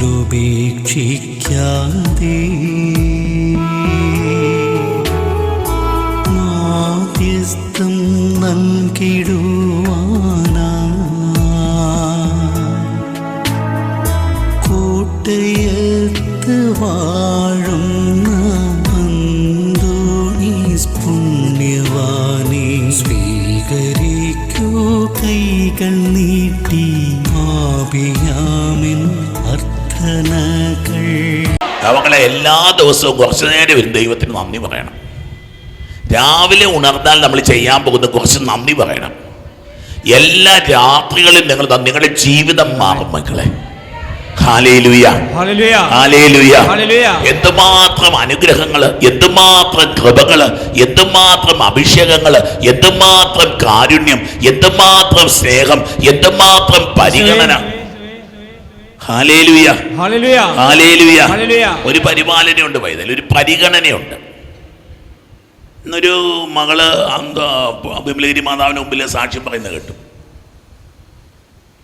ഉപേക്ഷിക്കാതെ മാധ്യസ്ഥം നൽകിടുവാനാ കോട്ടയത്ത് വാഴുന്ന അന്തോണീസ് പുണ്യവാനെ സ്വീകരിക്കൂ കൈകൾ നീട്ടി ആപിയാമിൻ അർത്ഥനകൾ. അവങ്ങളെ എല്ലാ ദിവസവും കുറച്ചു നേരം ദൈവത്തിന് നന്ദി പറയണം. രാവിലെ ഉണർന്നാൽ നമ്മൾ ചെയ്യാൻ പോകുന്ന കുറച്ച് നന്ദി പറയണം. എല്ലാ രാത്രികളിലും നിങ്ങളുടെ ജീവിതം മാറും മക്കളെ. Hallelujah, hallelujah. എന്തുമാത്രം അനുഗ്രഹങ്ങള്, എന്തുമാത്രം കൃപകള്, എന്തുമാത്രം അഭിഷേകങ്ങള്, എന്തുമാത്രം കാരുണ്യം, എന്തുമാത്രം സ്നേഹം, എന്തുമാത്രം പരിഗണന. Hallelujah, hallelujah. ഒരു പരിപാലനയുണ്ട് പൈതൽ, ഒരു പരിഗണനയുണ്ട്. ഇന്നൊരു മകള് വിമലഗിരി മാതാവിന് മുമ്പിൽ സാക്ഷ്യം പറയുന്നത് കേട്ടു.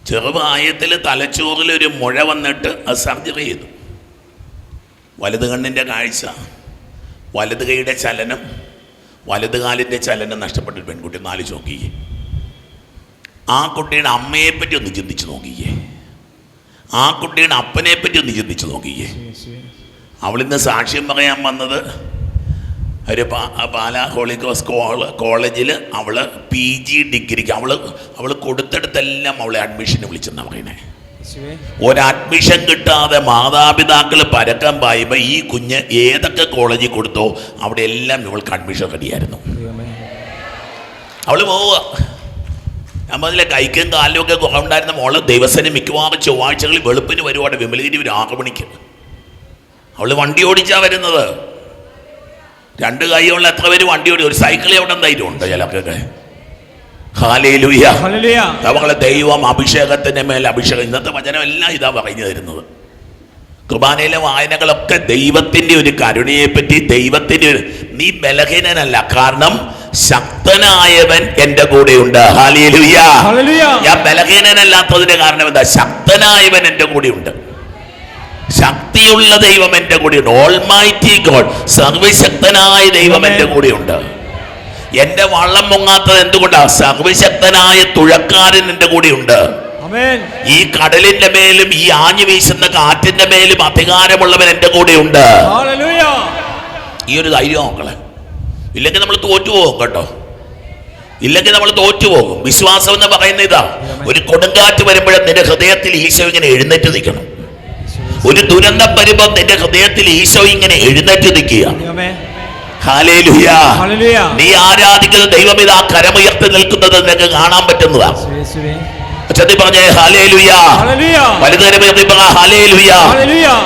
ചെറുപ്രായത്തിൽ തലച്ചോറിൽ ഒരു മുഴ വന്നിട്ട് അത് സർജറി ചെയ്തു. വലത് കണ്ണിൻ്റെ കാഴ്ച, വലത് കൈയുടെ ചലനം, വലത് കാലിൻ്റെ ചലനം നഷ്ടപ്പെട്ടൊരു പെൺകുട്ടി. നാല് നോക്കിയേ. ആ കുട്ടിയുടെ അമ്മയെപ്പറ്റി ഒന്ന് ചിന്തിച്ച് നോക്കിയേ. ആ കുട്ടിയുടെ അപ്പനെപ്പറ്റി ഒന്ന് ചിന്തിച്ച് നോക്കിയേ. അവളിന്ന് സാക്ഷ്യം പറയാൻ വന്നത് ഒരു പാലാ ഹോളിക്രോസ് കോളേജിൽ അവൾ PG ഡിഗ്രിക്ക് അവൾ കൊടുത്തെടുത്തെല്ലാം അവളെ അഡ്മിഷന് വിളിച്ചെന്നാണ് പറയുന്നത്. ഒരു അഡ്മിഷൻ കിട്ടാതെ മാതാപിതാക്കൾ പരക്കം പായുമ്പോൾ ഈ കുഞ്ഞ് ഏതൊക്കെ കോളേജിൽ കൊടുത്തോ അവിടെ എല്ലാം ഇവൾക്ക് അഡ്മിഷൻ റെഡിയായിരുന്നു. അവൾ പോവുക. നമ്മൾ അതിലെ കൈക്കും കാലിലും ഒക്കെ കുറവുണ്ടായിരുന്ന മോള് ദിവസേന മിക്കവാറും ചൊവ്വാഴ്ചകളിൽ വെളുപ്പിന് വരുവാണ് വിമലഗിരി ഒരു 6 മണിക്ക്. അവൾ വണ്ടി ഓടിച്ചാ വരുന്നത്. 2 കൈയുള്ള എത്ര പേര് വണ്ടി ഓടി? ഒരു സൈക്കിളിൽ എവിടെ ധൈര്യം ഉണ്ട് ചിലർക്കൊക്കെ. ഹല്ലേലൂയ. നമ്മളെ ദൈവം അഭിഷേകത്തിന്റെ മേൽ അഭിഷേകം. ഇന്നത്തെ വചനം എല്ലാം ഇതാ പറഞ്ഞു തരുന്നത്. കുർബാനയിലെ വായനകളൊക്കെ ദൈവത്തിന്റെ ഒരു കരുണയെ പറ്റി, ദൈവത്തിന്റെ ഒരു, നീ ബലഹീനനല്ല, കാരണം ശക്തനായവൻ എന്റെ കൂടെയുണ്ട്. ഹല്ലേലൂയ. ഞാൻ ബലഹീനനല്ലാത്തതിന്റെ കാരണം എന്താ? ശക്തനായവൻ എന്റെ കൂടെയുണ്ട്. ശക്തിയുള്ള ദൈവം എൻ്റെ കൂടെയുണ്ട്. ഓൾമൈറ്റി ഗോഡ്, സർവശക്തനായ ദൈവം എൻ്റെ കൂടെയുണ്ട്. എൻ്റെ വള്ളം മുങ്ങാത്തത് എന്തുകൊണ്ടാണ്? സർവശക്തനായ തുഴക്കാരൻ എൻ്റെ കൂടെയുണ്ട്. ഈ കടലിന്റെ മേലും ഈ ആഞ്ഞു വീശുന്ന കാറ്റിന്റെ മേലും അധികാരമുള്ളവൻ എൻ്റെ കൂടെയുണ്ട്. ഈ ഒരു ധൈര്യം മക്കളെ. ഇല്ലെങ്കിൽ നമ്മൾ തോറ്റുപോകും കേട്ടോ. ഇല്ലെങ്കിൽ നമ്മൾ തോറ്റുപോകും. വിശ്വാസം എന്ന് പറയുന്ന ഇതാ, ഒരു കൊടുങ്കാറ്റ് വരുമ്പോഴും നിന്റെ ഹൃദയത്തിൽ ഈശോ ഇങ്ങനെ എഴുന്നേറ്റ് നിൽക്കണം. ഒരു ദുരന്തം വരുമ്പോൾ നിന്റെ ഹൃദയത്തിൽ ഈശോ ഇങ്ങനെ എഴുന്നേറ്റ് നിൽക്കുക. ഹല്ലേലൂയ. നീ ആരാധിക്കുന്ന ദൈവം ഇതാ കരമുയർത്തി നിൽക്കുന്നത് നിനക്ക് കാണാൻ പറ്റുന്നതാ. പറഞ്ഞേ ഹല്ലേലൂയ. വലതുകരമുയർത്തി പറ ഹല്ലേലൂയ.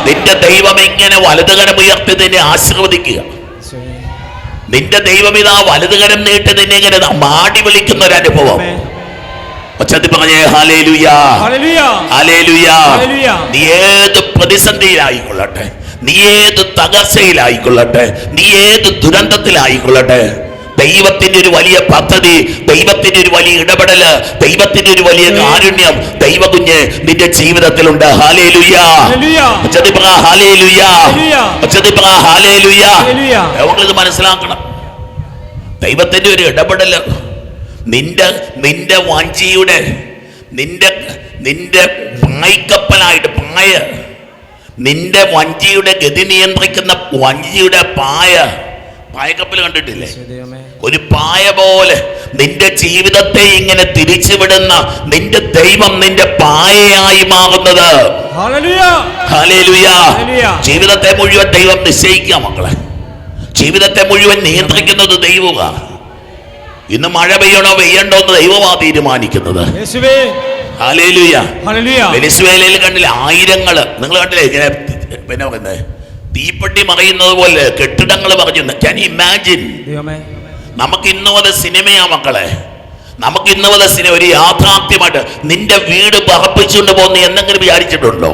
നിന്റെ ദൈവം എങ്ങനെ വലതുകരമുയർത്തി നിന്നെ ആശീർവദിക്കുക. നിന്റെ ദൈവം ഇതാ വലതുകരം നീട്ടി നിന്നെ ഇങ്ങനെ മാടി വിളിക്കുന്ന ഒരു അനുഭവം. പറഞ്ഞേ ഹല്ലേലൂയ, ഹല്ലേലൂയ. നീ ഏത് പ്രതിസന്ധിയിലായിക്കൊള്ളട്ടെ, നീ ഏത് തകർച്ചയിലായിക്കൊള്ളട്ടെ, നീ ഏത് ദുരന്തത്തിലായിക്കൊള്ളട്ടെ, ദൈവത്തിന്റെ ഒരു വലിയ പദ്ധതി, ദൈവത്തിന്റെ ഒരു വലിയ ഇടപെടല്, ദൈവത്തിന്റെ ഒരു വലിയ കാരുണ്യം ദൈവ കുഞ്ഞ് നിന്റെ ജീവിതത്തിലുണ്ട്. Hallelujah, hallelujah, hallelujah. നമ്മളിത് മനസ്സിലാക്കണം. ദൈവത്തിന്റെ ഒരു ഇടപെടല് നിന്റെ വഞ്ചിയുടെ നിന്റെ പായ്ക്കപ്പലായിട്ട് നിന്റെ വഞ്ചിയുടെ ഗതി നിയന്ത്രിക്കുന്ന വഞ്ചിയുടെ പായക്കപ്പൽ കണ്ടിട്ടില്ലേ? ഒരു പായ പോലെ നിന്റെ ജീവിതത്തെ ഇങ്ങനെ തിരിച്ചുവിടുന്ന നിന്റെ ദൈവം നിന്റെ പായയായി മാറുന്നത്. ഹല്ലേലൂയ. ജീവിതത്തെ മുഴുവൻ ദൈവം നിശ്ചയിക്കുക മക്കളെ. ജീവിതത്തെ മുഴുവൻ നിയന്ത്രിക്കുന്നത് ദൈവമാണ്. ഇന്ന് മഴ പെയ്യണോ പെയ്യണ്ടോ എന്ന് ദൈവമാ തീരുമാനിക്കുന്നത്. വെനിസ്വേലയിൽ കണ്ടില്ലേ ആയിരങ്ങള്, നിങ്ങൾ കണ്ടില്ലേ ഇങ്ങനെ പിന്നെ പറയുന്നത് തീപ്പെട്ടി മറയുന്നത് പോലെ കെട്ടിടങ്ങൾ പറഞ്ഞു. Can you imagine? നമുക്ക് ഇന്നുവരെ സിനിമയാ മക്കളെ, നമുക്ക് ഇന്നുവരെ സിനിമ ഒരു യാഥാർത്ഥ്യമായിട്ട്. നിന്റെ വീട് പറപ്പിച്ചുകൊണ്ട് പോകുന്ന എന്തെങ്കിലും വിചാരിച്ചിട്ടുണ്ടോ?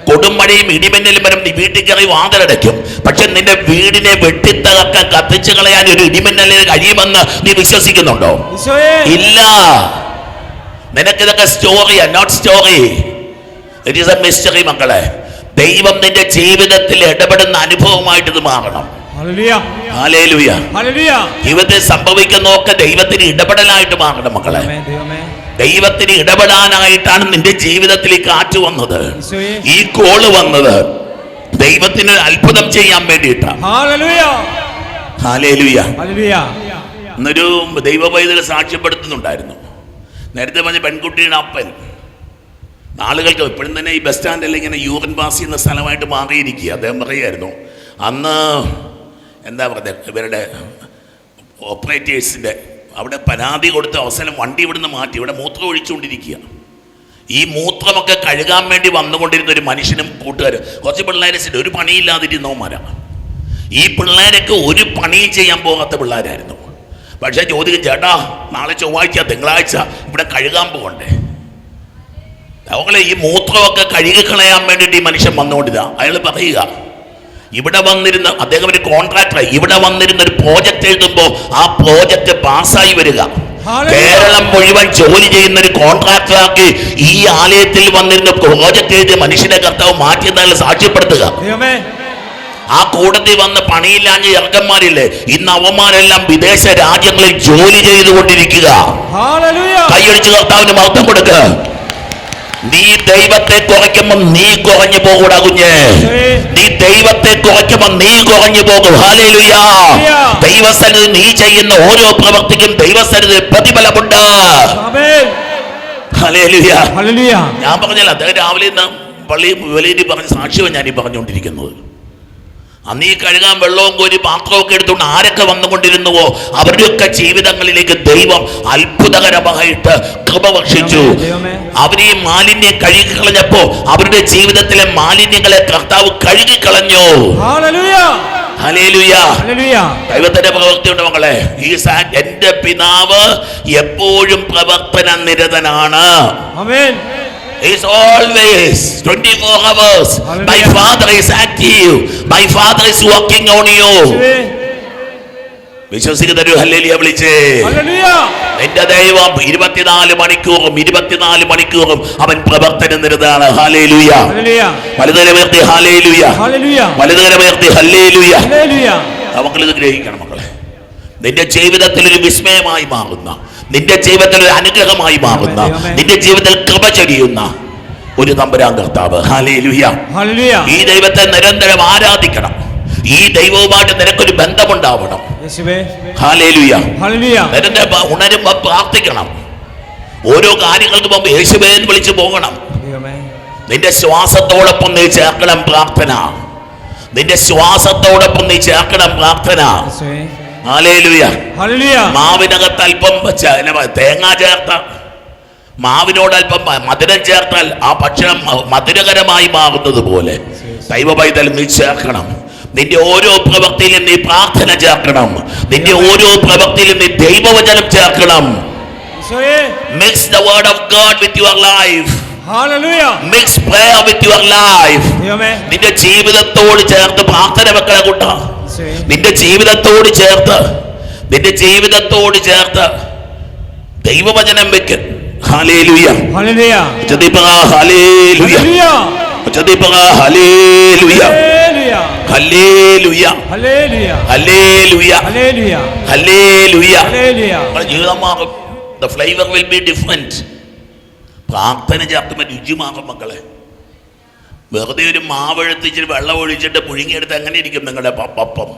കൊടുമഴയും ഇടിമിന്നലും വരും, നീ വീട്ടിൽ കയറി വാതിലടയ്ക്കും. പക്ഷെ നിന്റെ വീടിനെ വെട്ടിത്തകർക്കാൻ കത്തിച്ചു കളയാൻ ഒരു ഇടിമിന്നലിന് കഴിയുമെന്ന് നീ വിശ്വസിക്കുന്നുണ്ടോ? ഇല്ല. നിനക്കിതൊക്കെ സ്റ്റോറിയാ, not story. It is a mystery മക്കളെ. ദൈവം നിന്റെ ജീവിതത്തിൽ ഇടപെടുന്ന അനുഭവമായിട്ട് ഇത് മാറണം. ഹല്ലേലൂയ. ജീവിതത്തിൽ സംഭവിക്കുന്നതൊക്കെ ദൈവത്തിന് ഇടപെടലായിട്ട് മാറണം മക്കളെ. ദൈവത്തിന് ഇടപെടാനായിട്ടാണ് നിന്റെ ജീവിതത്തിൽ ഈ കാറ്റ് വന്നത്, ഈ കോള് വന്നത്. ദൈവത്തിന് അത്ഭുതം ചെയ്യാൻ വേണ്ടിയിട്ടാണ്. ഹല്ലേലൂയ. എന്നൊരു ദൈവ പൈതൽ സാക്ഷ്യപ്പെടുത്തുന്നുണ്ടായിരുന്നു. നേരത്തെ പറഞ്ഞ പെൺകുട്ടിയുടെ അപ്പൻ ആളുകൾക്ക് ഇപ്പോഴും തന്നെ ഈ ബസ് സ്റ്റാൻഡിൽ ഇങ്ങനെ യൂറിൻ പാസ് ചെയ്യുന്ന സ്ഥലമായിട്ട് മാറിയിരിക്കുക. അദ്ദേഹം പറയുമായിരുന്നു, അന്ന് എന്താ പറയുക, ഇവരുടെ ഓപ്പറേറ്റേഴ്സിൻ്റെ അവിടെ പരാതി കൊടുത്ത അവസാനം വണ്ടി ഇവിടുന്ന് മാറ്റി ഇവിടെ മൂത്രം ഒഴിച്ചുകൊണ്ടിരിക്കുക. ഈ മൂത്രമൊക്കെ കഴുകാൻ വേണ്ടി വന്നുകൊണ്ടിരുന്ന ഒരു മനുഷ്യനും കൂട്ടുകാരും കുറച്ച് പിള്ളേരെ ഒരു പണിയില്ലാതിരുന്നവന്മാരാണ്. ഈ പിള്ളേരൊക്കെ ഒരു പണിയും ചെയ്യാൻ പോകാത്ത പിള്ളേരായിരുന്നു. പക്ഷേ ചോദിക്കും, ചേട്ടാ നാളെ ചൊവ്വാഴ്ച തിങ്കളാഴ്ച ഇവിടെ കഴുകാൻ പോകണ്ടേ? അവങ്ങളെ ഈ മൂത്രമൊക്കെ കഴുകിക്കളയാൻ വേണ്ടിയിട്ട് ഈ മനുഷ്യൻ വന്നുകൊണ്ടിരുന്ന അയാൾ പറയുക, ഇവിടെ വന്നിരുന്ന അദ്ദേഹം ഒരു കോൺട്രാക്ടർ, ഇവിടെ വന്നിരുന്ന ഒരു പ്രോജക്റ്റ് എഴുതുമ്പോൾ ആ പ്രോജക്റ്റ് പാസ്സായി വരിക. കേരളം മുഴുവൻ ജോലി ചെയ്യുന്ന ഒരു കോൺട്രാക്ടറാക്കി ഈ ആലയത്തിൽ വന്നിരുന്ന പ്രോജക്റ്റ് എഴുതിയ മനുഷ്യനെ കർത്താവ് മാറ്റിയെന്നാൽ സാക്ഷ്യപ്പെടുത്തുക. ആ കൂട്ടത്തിൽ വന്ന് പണിയില്ലാഞ്ഞ ചെറുക്കന്മാരില്ലേ, ഇന്ന് അവന്മാരെല്ലാം വിദേശ രാജ്യങ്ങളിൽ ജോലി ചെയ്തുകൊണ്ടിരിക്കുക. കൈയടിച്ച് കർത്താവിന് മഹത്വം കൊടുക്കുക. നീ ദൈവത്തെ കുറയ്ക്കുമ്പോൾ നീ കുറഞ്ഞു പോകൂടാ കുഞ്ഞ്. നീ ദൈവത്തെ കുറയ്ക്കുമ്പോൾ നീ കുറഞ്ഞു പോകും. ഹല്ലേലൂയ. ദൈവസന്നിധി നീ ചെയ്യുന്ന ഓരോ പ്രവൃത്തിക്കും ദൈവസന്നിധി പ്രതിഫലമുണ്ട്. ഹല്ലേലൂയ. ഞാൻ പറഞ്ഞല്ലോ, അദ്ദേഹം രാവിലെ പള്ളി വെളിയിൽ പറഞ്ഞ സാക്ഷ്യമാണ് ഞാനീ പറഞ്ഞുകൊണ്ടിരിക്കുന്നത്. അന്ന് ഈ കഴുകാൻ വെള്ളവും കോരി പാത്രമൊക്കെ എടുത്തുകൊണ്ട് ആരൊക്കെ വന്നുകൊണ്ടിരുന്നുവോ അവരുടെയൊക്കെ ജീവിതങ്ങളിലേക്ക് ദൈവം അത്ഭുതകരമായിട്ട് കൃപ വർഷിച്ചു. അവരെ മാലിന്യം കഴുകിക്കളഞ്ഞപ്പോ അവരുടെ ജീവിതത്തിലെ മാലിന്യങ്ങളെ കർത്താവ് കഴുകിക്കളഞ്ഞു. ഹല്ലേലൂയ. ദൈവത്തിന്റെ പ്രവൃത്തിയുണ്ട് മക്കളെ. ഈ എന്റെ പിതാവ് എപ്പോഴും പ്രവർത്തന നിരതനാണ്. Is always 24 hours. My Father is active. My Father is working on you. വിശ്വസിക്കുന്നൊരു hallelujah വിളിച്ചേ. എന്റെ ദൈവം 24 മണിക്കൂറും അവൻ പ്രവർത്തന നിരതനാണ്. ഹല്ലേലൂയ. വലതുകരമുയർത്തി ഹല്ലേലൂയ. വലതുകരമുയർത്തി ഹല്ലേലൂയ. നമുക്കിത് ഗ്രഹിക്കണം മക്കളെ. നിന്റെ ജീവിതത്തിൽ ഒരു വിസ്മയമായി മാറുന്ന, നിന്റെ ജീവിതത്തിൽ ഒരു അനുഗ്രഹമായി മാറുന്ന, നിന്റെ ജീവിതത്തിൽ കൃപ ചൊരിയുന്ന ഒരു തമ്പുരാൻ കർത്താവ്. ഹല്ലേലൂയ. ഈ ദൈവത്തെ നിരന്തരം ആരാധിക്കണം. ഈ ദൈവവുമായിട്ട് നിനക്കൊരു ബന്ധമുണ്ടാവണം. ഹല്ലേലൂയ. നിരന്തരം ഉണരുമ്പോ പ്രാർത്ഥിക്കണം. ഓരോ കാര്യങ്ങൾക്ക് മുമ്പ് യേശുവേ എന്ന് വിളിച്ചു പോകണം. നിന്റെ ശ്വാസത്തോടൊപ്പം നീ ചേർക്കണം പ്രാർത്ഥന. നിന്റെ ശ്വാസത്തോടൊപ്പം നീ ചേർക്കണം പ്രാർത്ഥന. ഹല്ലേലൂയ. മാവിനകത്ത് അല്പം തേങ്ങ ചേർത്ത, മാവിനോട് അല്പം മധുരം ചേർത്താൽ ആ ഭക്ഷണം മധുരകരമായി മാറുന്നത് പോലെ ദൈവ പൈതൽ നീ ചേർക്കണം. നിന്റെ ഓരോ പ്രവൃത്തിയിലും നീ പ്രാർത്ഥന ചേർക്കണം. നിന്റെ ഓരോ പ്രവൃത്തിയിലും നീ ദൈവവചനം ചേർക്കണം. Mix the word of God with your life. Mix prayer with your life. നിന്റെ ജീവിതത്തോട് ചേർത്ത് പ്രാർത്ഥന വെക്കണ കൂട്ടാ. നിന്റെ ജീവിതത്തോട് ചേർത്ത് ദൈവവചനം വെക്ക്. ഹല്ലേലൂയ. ഉച്ചത്തിപ്പറ ഹല്ലേലൂയ. ഉച്ചത്തിപ്പറ ഹല്ലേലൂയ. ഹല്ലേലൂയ. ഹല്ലേലൂയ. ഹല്ലേലൂയ. ജീവിതം മാറും. The flavor will be different. പ്രാർത്ഥന ചേർത്തുമ്പോൾ രുചി മാറും മക്കളെ. വെറുതെ ഒരു മാവെടുത്തിച്ചിട്ട് വെള്ളം ഒഴിച്ചിട്ട് പുഴുങ്ങിയെടുത്ത് എങ്ങനെ ഇരിക്കും നിങ്ങളുടെ അപ്പം?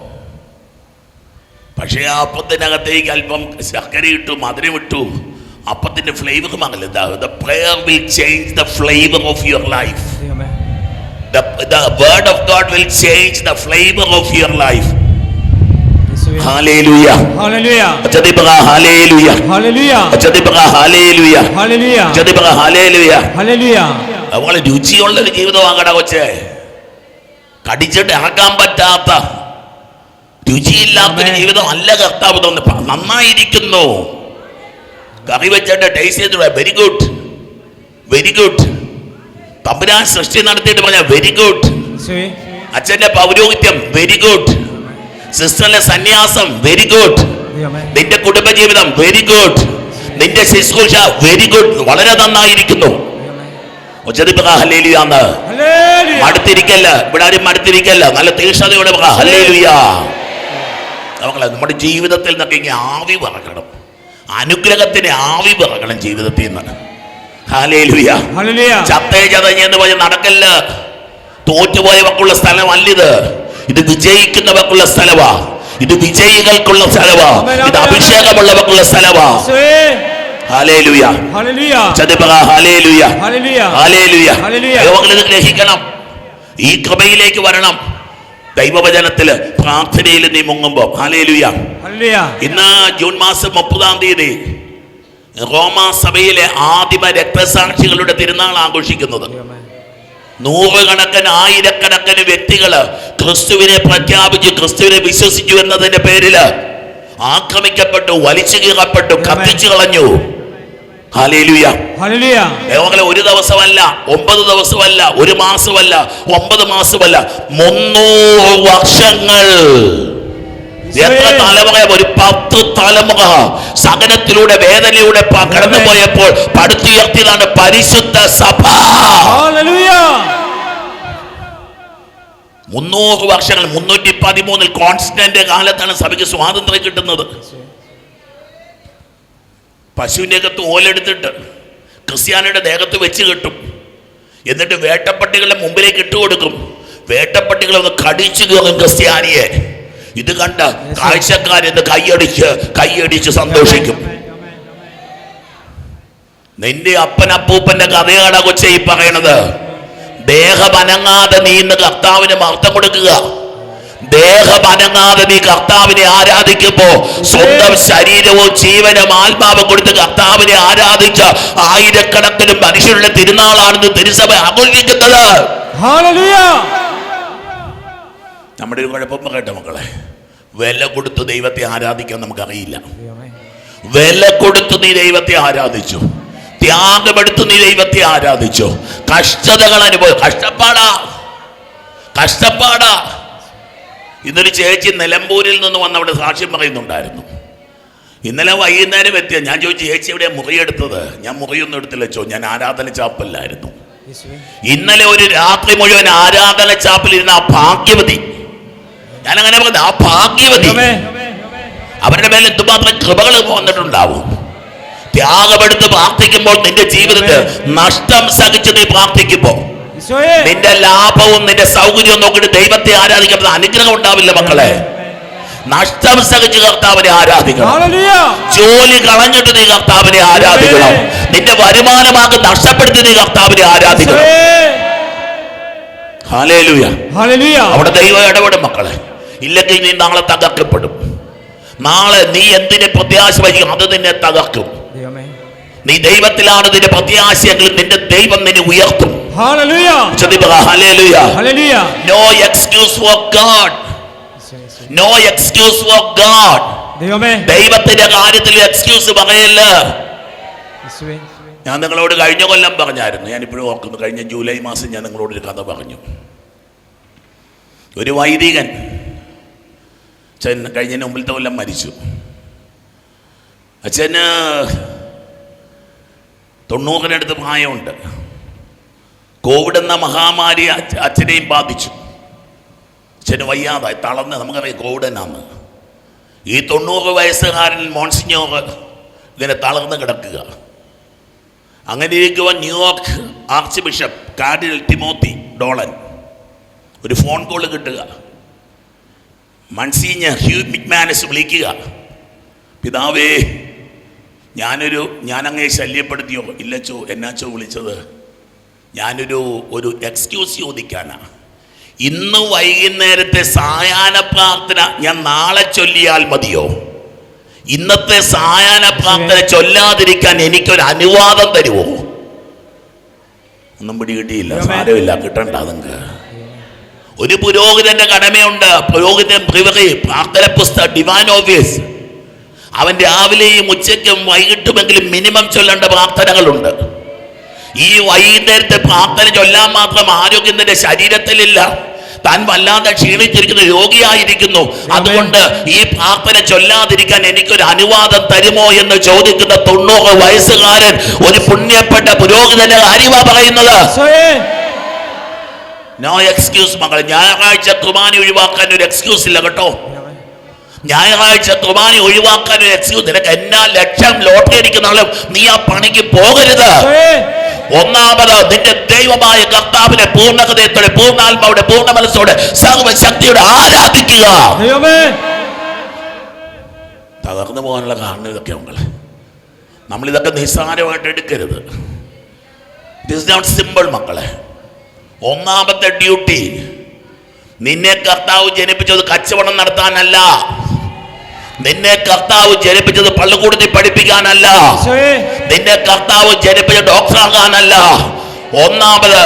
പക്ഷേ ആ അപ്പത്തിനകത്തേക്ക് അല്പം ശർക്കര ഇട്ടു, മധുരം ഇട്ടു, അപ്പത്തിന്റെ ഫ്ലേവർ മാറില്ല. The prayer will change the flavor of your life. The word of God will change the flavor of your life. Hallelujah. Hallelujah. Hallelujah. Hallelujah. അവളെ രുചിയുള്ളൊരു ജീവിതമാകട കൊച്ചേ. കടിച്ചിട്ട് ഇറക്കാൻ പറ്റാത്ത, രുചിയില്ലാത്തൊരു ജീവിതം അല്ല കർത്താവ് തോന്നി. നന്നായിരിക്കുന്നു, കറി വെച്ചിട്ട് ടേസ്റ്റ് ചെയ്തിട്ട് വെരി ഗുഡ്, വെരി ഗുഡ്. തമ്പുരാൻ സൃഷ്ടി നടത്തിയിട്ട് പറഞ്ഞ വെരി ഗുഡ്. അച്ഛന്റെ പൗരോഹിത്യം വെരി ഗുഡ്. സിസ്റ്ററിന്റെ സന്യാസം വെരി ഗുഡ്. നിന്റെ കുടുംബജീവിതം വെരി ഗുഡ്. നിന്റെ ശുശ്രൂഷ വെരി ഗുഡ്, വളരെ നന്നായിരിക്കുന്നു. ഹല്ലേലൂയാന്ന്. മടുത്തിരിക്കല്ല, ഇവിടെ ആരും മടുത്തിരിക്കല്ല, നല്ല തീക്ഷണതയോടെ പറ ഹല്ലേലൂയാ. നമ്മുടെ ജീവിതത്തിൽ നിന്നൊക്കെ ഇങ്ങനെ ആവി പറക്കണം, അനുഗ്രഹത്തിന് ആവി പറക്കണം ജീവിതത്തിൽ നിന്ന്. ഹല്ലേലൂയ. ചത്തേ ചതഞ്ഞെന്ന് പറഞ്ഞ് നടക്കല്ല. തോറ്റുപോയവർക്കുള്ള സ്ഥലമല്ലിത്. ഇത് വിജയിക്കുന്നവർക്കുള്ള സ്ഥലവാ, ഇത് വിജയികൾക്കുള്ള സ്ഥലവാ, ഇത് അഭിഷേകമുള്ളവർക്കുള്ള സ്ഥലവാ. ഹല്ലേലൂയ. ഹല്ലേലൂയ. ഹല്ലേലൂയ. ഇത് ഗ്രഹിക്കണം. ഈ കൃപയിലേക്ക് വരണം. ദൈവവചനത്തില് പ്രാർത്ഥനയിൽ നീ മുങ്ങുമ്പോ. ഹല്ലേലൂയ. ഇന്ന് ജൂൺ മാസം 30 റോമാ സഭയിലെ ആദിമ രക്തസാക്ഷികളുടെ തിരുനാൾ ആഘോഷിക്കുന്നത്. നൂറുകണക്കിന് ആയിരക്കണക്കിന് വ്യക്തികള് ക്രിസ്തുവിനെ പ്രഖ്യാപിച്ചു, ക്രിസ്തുവിനെ വിശ്വസിച്ചു എന്നതിന്റെ പേരില് ആക്രമിക്കപ്പെട്ടു, വലിച്ചു കീറപ്പെട്ടു, കത്തിച്ചു കളഞ്ഞു. ഹല്ലേലൂയ. ഒരു ദിവസമല്ല, 9 ദിവസമല്ല, 1 മാസമല്ല, 9 മാസമല്ല, 300 വർഷങ്ങൾ. എത്ര തലമുറ? ഒരു 10 തലമുറ സഹനത്തിലൂടെ, വേദനയിലൂടെ കടന്നു പോയപ്പോൾ പടുത്തുയർത്തിയതാണ് പരിശുദ്ധ സഭ. 300 വർഷങ്ങൾ. 313 കോൺസ്റ്റന്റ് കാലത്താണ് സഭയ്ക്ക് സ്വാതന്ത്ര്യം കിട്ടുന്നത്. പശുവിൻ്റെ അകത്ത് ഓലെടുത്തിട്ട് ക്രിസ്ത്യാനിയുടെ ദേഹത്ത് വെച്ച് കെട്ടും. എന്നിട്ട് വേട്ടപ്പട്ടികളുടെ മുമ്പിലേക്ക് ഇട്ടുകൊടുക്കും. വേട്ടപ്പട്ടികൾ ഒന്ന് കടിച്ചു കയറും ക്രിസ്ത്യാനിയെ. ഇത് കണ്ട കാഴ്ചക്കാരെന്ന് കൈയടിച്ച് സന്തോഷിക്കും. നിന്റെ അപ്പനപ്പൂപ്പന്റെ കഥയാണ് കൊച്ചേ ഈ പറയണത്. ദേഹമനങ്ങാതെ നീ ഇന്ന് കർത്താവിന് മഹത്വം കൊടുക്കുക. ദേഹമനങ്ങാതെ നീ കർത്താവിനെ ആരാധിക്കുമ്പോ സ്വന്തം ശരീരവും ജീവനും ആത്മാവും കൊടുത്ത് കർത്താവിനെ ആരാധിച്ച ആയിരക്കണക്കിന് മനുഷ്യരുടെ തിരുനാളാണെന്ന് തിരുസഭ ആഘോഷിക്കുന്നത്. നമ്മുടെ ഒരു കുഴപ്പം പറയട്ടെ മക്കളെ, വില കൊടുത്ത് ദൈവത്തെ ആരാധിക്കാൻ നമുക്കറിയില്ല. വില കൊടുത്ത് നീ ദൈവത്തെ ആരാധിച്ചു, ത്യാഗമെടുത്ത് നീ ദൈവത്തെ ആരാധിച്ചു. കഷ്ടതകൾ അനുഭവം, കഷ്ടപ്പാടാ. ഇന്നൊരു ചേച്ചി നിലമ്പൂരിൽ നിന്ന് വന്ന് അവിടെ സാക്ഷ്യം പറയുന്നുണ്ടായിരുന്നു. ഇന്നലെ വൈകുന്നേരം എത്തിയ ഞാൻ ചോദിച്ചു, ചേച്ചി എവിടെയാ മുറിയെടുത്തത്? ഞാൻ മുറിയൊന്നും എടുത്തില്ല ചോ, ഞാൻ ആരാധന ചാപ്പല്ലായിരുന്നു. ഇന്നലെ ഒരു രാത്രി മുഴുവൻ ആരാധന ചാപ്പലിരുന്ന ആ ഭാഗ്യവതി, ഞാൻ അങ്ങനെ പറഞ്ഞു, ആ ഭാഗ്യവതി, അവരുടെ മേലെ എന്തുമാത്രം കൃപകൾ വന്നിട്ടുണ്ടാവും. ത്യാഗമെടുത്ത് പ്രാർത്ഥിക്കുമ്പോൾ നിന്റെ ജീവിതത്തിൽ നഷ്ടം സഹിച്ച് നീ പ്രാർത്ഥിക്കുമ്പോ നിന്റെ ലാഭവും നിന്റെ സൗകര്യവും നോക്കിയിട്ട് ദൈവത്തെ ആരാധിക്കുന്ന അനുഗ്രഹം ഉണ്ടാവില്ല മക്കളെ. നഷ്ടം സഹിച്ച് കർത്താവിനെ ആരാധിക്കണം. ജോലി കളഞ്ഞിട്ട് നീ കർത്താവിനെ ആരാധിക്കണം. നിന്റെ വരുമാനമാകെ നഷ്ടപ്പെടുത്തി നീ കർത്താവിനെ ആരാധിക്കണം. ഹല്ലേലൂയ. അവിടെ ദൈവം ഇടപെടും മക്കളെ. ഇല്ലെങ്കിൽ നീ നാളെ തകർക്കപ്പെടും. നാളെ നീ എന്തിനെ പ്രത്യാശ വഹിക്കും അത് നിന്നെ തകർക്കും. നീ ദൈവത്തിലാണ് നിന്റെ പ്രത്യാശയെങ്കിൽ നിന്റെ ദൈവം നിന്നെ ഉയർത്തും. No excuse for God. No excuse for God. ദൈവത്തിന്റെ കാര്യത്തിൽ എക്സ്ക്യൂസ് പറയല്ല. ഞാൻ നിങ്ങളോട് കഴിഞ്ഞ കൊല്ലം പറഞ്ഞായിരുന്നു, ഞാനിപ്പോഴും ഓർക്കുന്നു. കഴിഞ്ഞ ജൂലൈ മാസം ഞാൻ നിങ്ങളോടൊരു കഥ പറഞ്ഞു. ഒരു വൈദികൻ അച്ഛൻ കഴിഞ്ഞ മുമ്പിലത്തെ കൊല്ലം മരിച്ചു. അച്ഛന് 90-നടുത്ത് പ്രായമുണ്ട്. കോവിഡ് എന്ന മഹാമാരി അച്ഛനെയും ബാധിച്ചു. അച്ഛന് വയ്യാതായി, തളർന്ന്. നമുക്കറിയാം കോവിഡ് എന്നാന്ന്. ഈ 90 വയസ്സുകാരൻ മോൺസിഞ്ഞോർ ഇങ്ങനെ തളർന്ന് കിടക്കുക. അങ്ങനെ ഇരിക്കുവാൻ New York arch bishop cardinal Timothy Dolan ഒരു ഫോൺ കോൾ കിട്ടുക. മൺസീഞ്ഞർ ഹ്യൂ മിക്മാനസ് വിളിക്കുക, പിതാവേ ഞാനങ്ങേ ശല്യപ്പെടുത്തിയോ? ഇല്ലച്ചോ. എന്നാച്ചോ വിളിച്ചത്? ഞാനൊരു എക്സ്ക്യൂസ് ചോദിക്കാനാ. ഇന്ന് വൈകുന്നേരത്തെ സായാഹ്ന പ്രാർത്ഥന ഞാൻ നാളെ ചൊല്ലിയാൽ മതിയോ? ഇന്നത്തെ സായാഹ്ന പ്രാർത്ഥന ചൊല്ലാതിരിക്കാൻ എനിക്കൊരു അനുവാദം തരുമോ? ഒന്നും പിടികിട്ടിയില്ല. സാരമില്ല, കിട്ടണ്ട. നിങ്ങൾക്ക് ഒരു പുരോഹിതന്റെ കടമയുണ്ട്. പുരോഹിതൻ പ്രിവറി പ്രാർത്ഥന പുസ്തകം ഡിവൈൻ ഓഫീസ്. അവൻ രാവിലെയും ഉച്ചയ്ക്കും വൈകിട്ടുമെങ്കിലും മിനിമം ചൊല്ലേണ്ട പ്രാർത്ഥനകളുണ്ട്. ഈ വൈകുന്നേരത്തെ പ്രാർത്ഥന ചൊല്ലാൻ മാത്രം ആരോഗ്യം നിന്റെ ശരീരത്തിലില്ല, താൻ വല്ലാതെ ക്ഷീണിച്ചിരിക്കുന്നു, രോഗിയായിരിക്കുന്നു, അതുകൊണ്ട് ഈ പ്രാർത്ഥന ചൊല്ലാതിരിക്കാൻ എനിക്കൊരു അനുവാദം തരുമോ എന്ന് ചോദിക്കുന്ന 90 വയസ്സുകാരൻ ഒരു പുണ്യപ്പെട്ട പുരോഹിതന്റെ കാര്യമാ പറയുന്നത്. നോ എക്സ്ക്യൂസ് മക്കളെ. ഞായറാഴ്ച കുർബാന ഒഴിവാക്കാൻ ഒരു എക്സ്ക്യൂസ് ഇല്ല കേട്ടോ. ഞായറാഴ്ച കുർബാന ഒഴിവാക്കാൻ ഒരു എക്സ്ക്യൂസ്. നിനക്ക് എന്നാ ലക്ഷം ലോട്ടറി അടിക്കുന്നാലും നീ ആ പണിക്ക് പോകരുത്. ഒന്നാമത് നിന്റെ ദൈവമായ കർത്താവിനെ പൂർണ്ണ ഹൃദയത്തോടെ, പൂർണ്ണാത്മാവോടെ, പൂർണ്ണ മനസ്സോടെ, സർവശക്തിയോടെ ആരാധിക്കുക. തകർന്നു പോകാനുള്ള കാരണം ഇതൊക്കെ മക്കളെ. നമ്മളിതൊക്കെ നിസ്സാരമായിട്ട് എടുക്കരുത്. ദിസ് ഇസ് നോട്ട് സിമ്പിൾ മക്കളെ. ഒന്നാമത്തെ ഡ്യൂട്ടി, നിന്നെ കർത്താവ് ജനിപ്പിച്ചത് കച്ചവടം നടത്താനല്ല, നിന്നെ കർത്താവ് ജനിപ്പിച്ചത് പള്ളിക്കൂടത്തിൽ പഠിപ്പിക്കാനല്ല, നിന്നെ കർത്താവ് ജനിപ്പിച്ച ഡോക്ടറാകാനല്ല. ഒന്നാമത്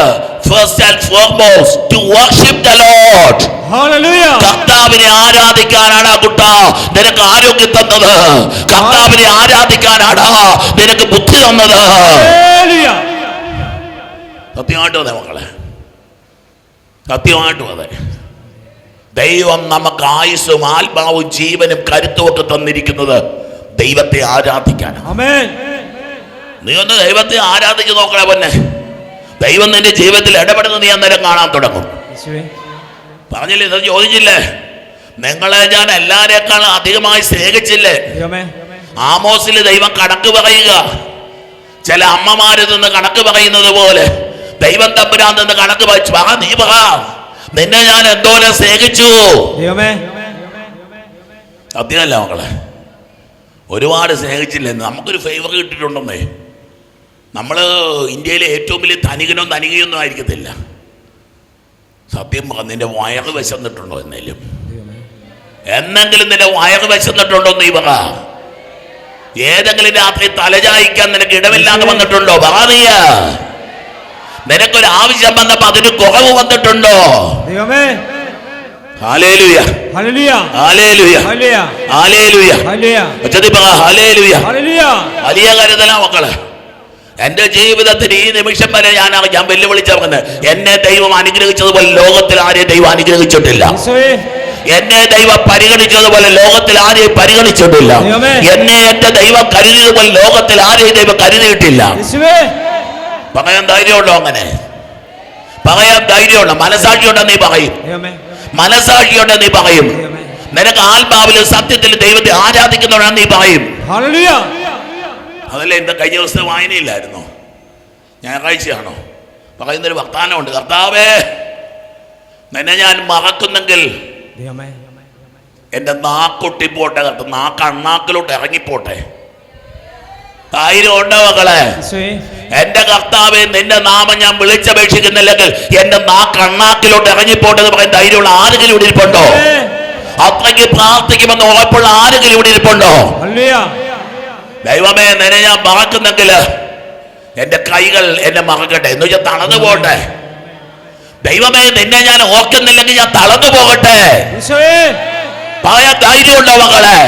first and foremost to worship the Lord. Hallelujah. കർത്താവിനെ ആരാധിക്കാനാണ് കുട്ടാ നിനക്ക് ആരോഗ്യം തന്നത്. കർത്താവിനെ ആരാധിക്കാനാണ് നിനക്ക് ബുദ്ധി തന്നത്. സത്യമായിട്ടും അതെ മക്കളെ, സത്യമായിട്ടും അതെ. ദൈവം നമുക്ക് ആയുസ്സും ആത്മാവും ജീവനും കരുത്തും ഒക്കെ തന്നിരിക്കുന്നത് ദൈവത്തെ ആരാധിക്കാനാണ്. നീ ഒന്ന് ദൈവത്തെ ആരാധിച്ച് നോക്കണേ പൊന്നെ. ദൈവം നിന്റെ ജീവിതത്തിൽ ഇടപെടുന്നത് നീ അന്നേരം കാണാൻ തുടങ്ങും. പറഞ്ഞില്ലേ, ചോദിച്ചില്ലേ, നിങ്ങളെ ഞാൻ എല്ലാരേക്കാളും അധികമായി സ്നേഹിച്ചില്ലേ? ആമോസിൽ ദൈവം കണക്ക് പറയുക, ചില അമ്മമാരിൽ നിന്ന് കണക്ക് പറയുന്നത് പോലെ ദൈവം തമ്പുരാൻ നിന്ന് കണക്ക് പറ. നീ പറ, നിന്നെ ഞാൻ എന്തോരം സ്നേഹിച്ചു. സത്യമല്ല മക്കളെ, ഒരുപാട് സ്നേഹിച്ചില്ലേ? നമുക്കൊരു ഫേവർ കിട്ടിയിട്ടുണ്ടെന്നേ. നമ്മൾ ഇന്ത്യയിലെ ഏറ്റവും വലിയ ധനികനോ ധനികയൊന്നും ആയിരിക്കത്തില്ല. സത്യം പറ, നിന്റെ വയറ് വിശന്നിട്ടുണ്ടോ? എന്നെങ്കിലും നിന്റെ വയറ് വിശന്നിട്ടുണ്ടോ? നീ പറ. ഏതെങ്കിലും രാത്രി തലചായിക്കാൻ നിനക്ക് ഇടമില്ലാതെ വന്നിട്ടുണ്ടോ? പറ. നീ നിനക്കൊരു ആവശ്യം വന്നപ്പോ അതിന് കുറവ് വന്നിട്ടുണ്ടോ? Hallelujah, hallelujah, hallelujah, hallelujah. വലിയ കരുതലാ മക്കളെ. എന്റെ ജീവിതത്തിൽ ഈ നിമിഷം വരെ ഞാൻ വെല്ലുവിളിച്ച പറഞ്ഞത്, എന്നെ ദൈവം അനുഗ്രഹിച്ചതുപോലെ ലോകത്തിൽ ആരെയും ദൈവം അനുഗ്രഹിച്ചിട്ടില്ല. എന്നെ ദൈവം പരിഗണിച്ചതുപോലെ ലോകത്തിൽ ആരെയും പരിഗണിച്ചിട്ടില്ല. എന്നെ എന്റെ ദൈവം കരുതിയതുപോലെ ലോകത്തിൽ ആരെയും ദൈവം കരുതിയിട്ടില്ല. പറയാൻ ധൈര്യമുണ്ടോ? അങ്ങനെ പറയാൻ ധൈര്യമുണ്ടോ? മനസാക്ഷിയുണ്ടോ? നീ പറയും. മനസാക്ഷിയുണ്ടോ? നീ പറയും. നിനക്ക് ആത്മാവിലും സത്യത്തിലും ദൈവത്തെ ആരാധിക്കുന്നവരാണ് നീ പറയും. അതല്ലേ എന്താ കഴിഞ്ഞ ദിവസത്തെ വായനയില്ലായിരുന്നോ? ഞായറാഴ്ചയാണോ? പറയുന്നൊരു വർത്താനമുണ്ട്. കർത്താവേ, നിന്നെ ഞാൻ മറക്കുന്നെങ്കിൽ എന്റെ നാക്കൊട്ടിപ്പോട്ടെ, നാക്ക് അണ്ണാക്കിലോട്ട് ഇറങ്ങിപ്പോട്ടെ. ധൈര്യം ഉണ്ടോ മക്കളെ? എന്റെ കർത്താവെ, നിന്റെ നാമം ഞാൻ വിളിച്ചപേക്ഷിക്കുന്നില്ലെങ്കിൽ എന്റെ നാക്ക് അണ്ണാക്കിലോട്ട് ഇറങ്ങിപ്പോട്ടെ എന്ന് പറയുന്ന ധൈര്യമുള്ള ആരെങ്കിലും ഇവിടെ ഇരിപ്പുണ്ടോ? അത്രയ്ക്ക് പ്രാർത്ഥിക്കുമെന്ന് ഉറപ്പുള്ള ആരെങ്കിലും ഇവിടെ ഇരിപ്പുണ്ടോ? ദൈവമേ, നിന്നെ ഞാൻ മറക്കുന്നെങ്കിൽ എന്റെ കൈകൾ എന്നെ മറക്കട്ടെ, എന്ന് വെച്ചാൽ തളർന്നു പോകട്ടെ. ദൈവമേ, നിന്നെ ഞാൻ ഓർക്കുന്നില്ലെങ്കിൽ ഞാൻ തളർന്നു പോകട്ടെ. പറയാൻ ധൈര്യമുണ്ടോ മക്കളെ?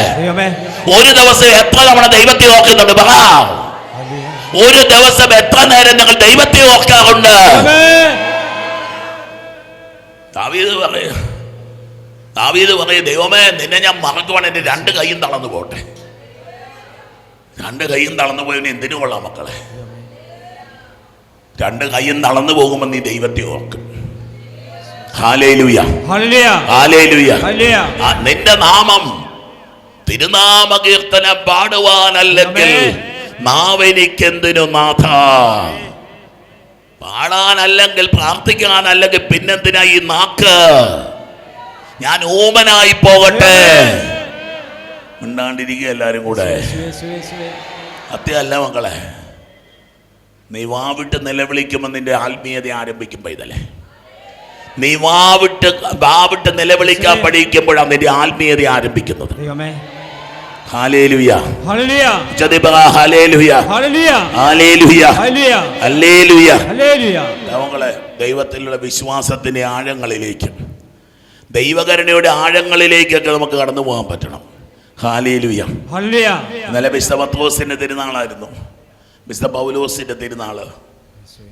ഒരു ദിവസം എത്ര തവണ ദൈവത്തെ ഓർക്കുന്നുണ്ട്? പറ. ഒരു ദിവസം എത്ര നേരം ഞങ്ങൾ ദൈവത്തെ ഓർക്കാറുണ്ട്? ദാവീദ് പറയും, ദൈവമേ, നിന്നെ ഞാൻ മറക്കുവാൻ എന്റെ 2 കൈയും തളർന്നു പോട്ടെ. 2 കൈയും തളർന്നു പോയവന് എന്തിനു കൊള്ളാം മക്കളെ? 2 കൈയും തളർന്നു പോകുമ്പോൾ നീ ദൈവത്തെ ഓർക്കും. Hallelujah, hallelujah. നിന്റെ നാമം തിരുനാമ കീർത്തനം പാടുവാനല്ലെങ്കിൽ നാവെനിക്കെന്തിനു നാഥ? പാടാനല്ലെങ്കിൽ പ്രാർത്ഥിക്കാനല്ലെങ്കിൽ പിന്നെന്തിനാ ഈ നാക്ക്? ഞാൻ ഊമനായി പോകട്ടെ. മിണ്ടാണ്ടിരിക്കുക എല്ലാരും കൂടെ. അത്യല്ല മക്കളെ, നീ വാവിട്ട് നിലവിളിക്കുമ്പോൾ നിന്റെ ആത്മീയത ആരംഭിക്കുമ്പോ ഇതല്ലേ. നീ വാവിട്ട് നിലവിളിക്കാൻ പഠിക്കുമ്പോഴാണ് നിന്റെ ആത്മീയത ആരംഭിക്കുന്നത്. Hallelujah, hallelujah, hallelujah, hallelujah, hallelujah. നമ്മളെ ദൈവത്തിലുള്ള വിശ്വാസത്തിന്റെ ആഴങ്ങളിലേക്ക്, ദൈവകരുണയുടെ ആഴങ്ങളിലേക്കൊക്കെ നമുക്ക് കടന്നു പോകാൻ പറ്റണം. Hallelujah, hallelujah. ഇന്നലെ വിശുദ്ധ പത്രോസിന്റെ തിരുനാളായിരുന്നു, വിശുദ്ധ പൗലോസിന്റെ തിരുനാള്.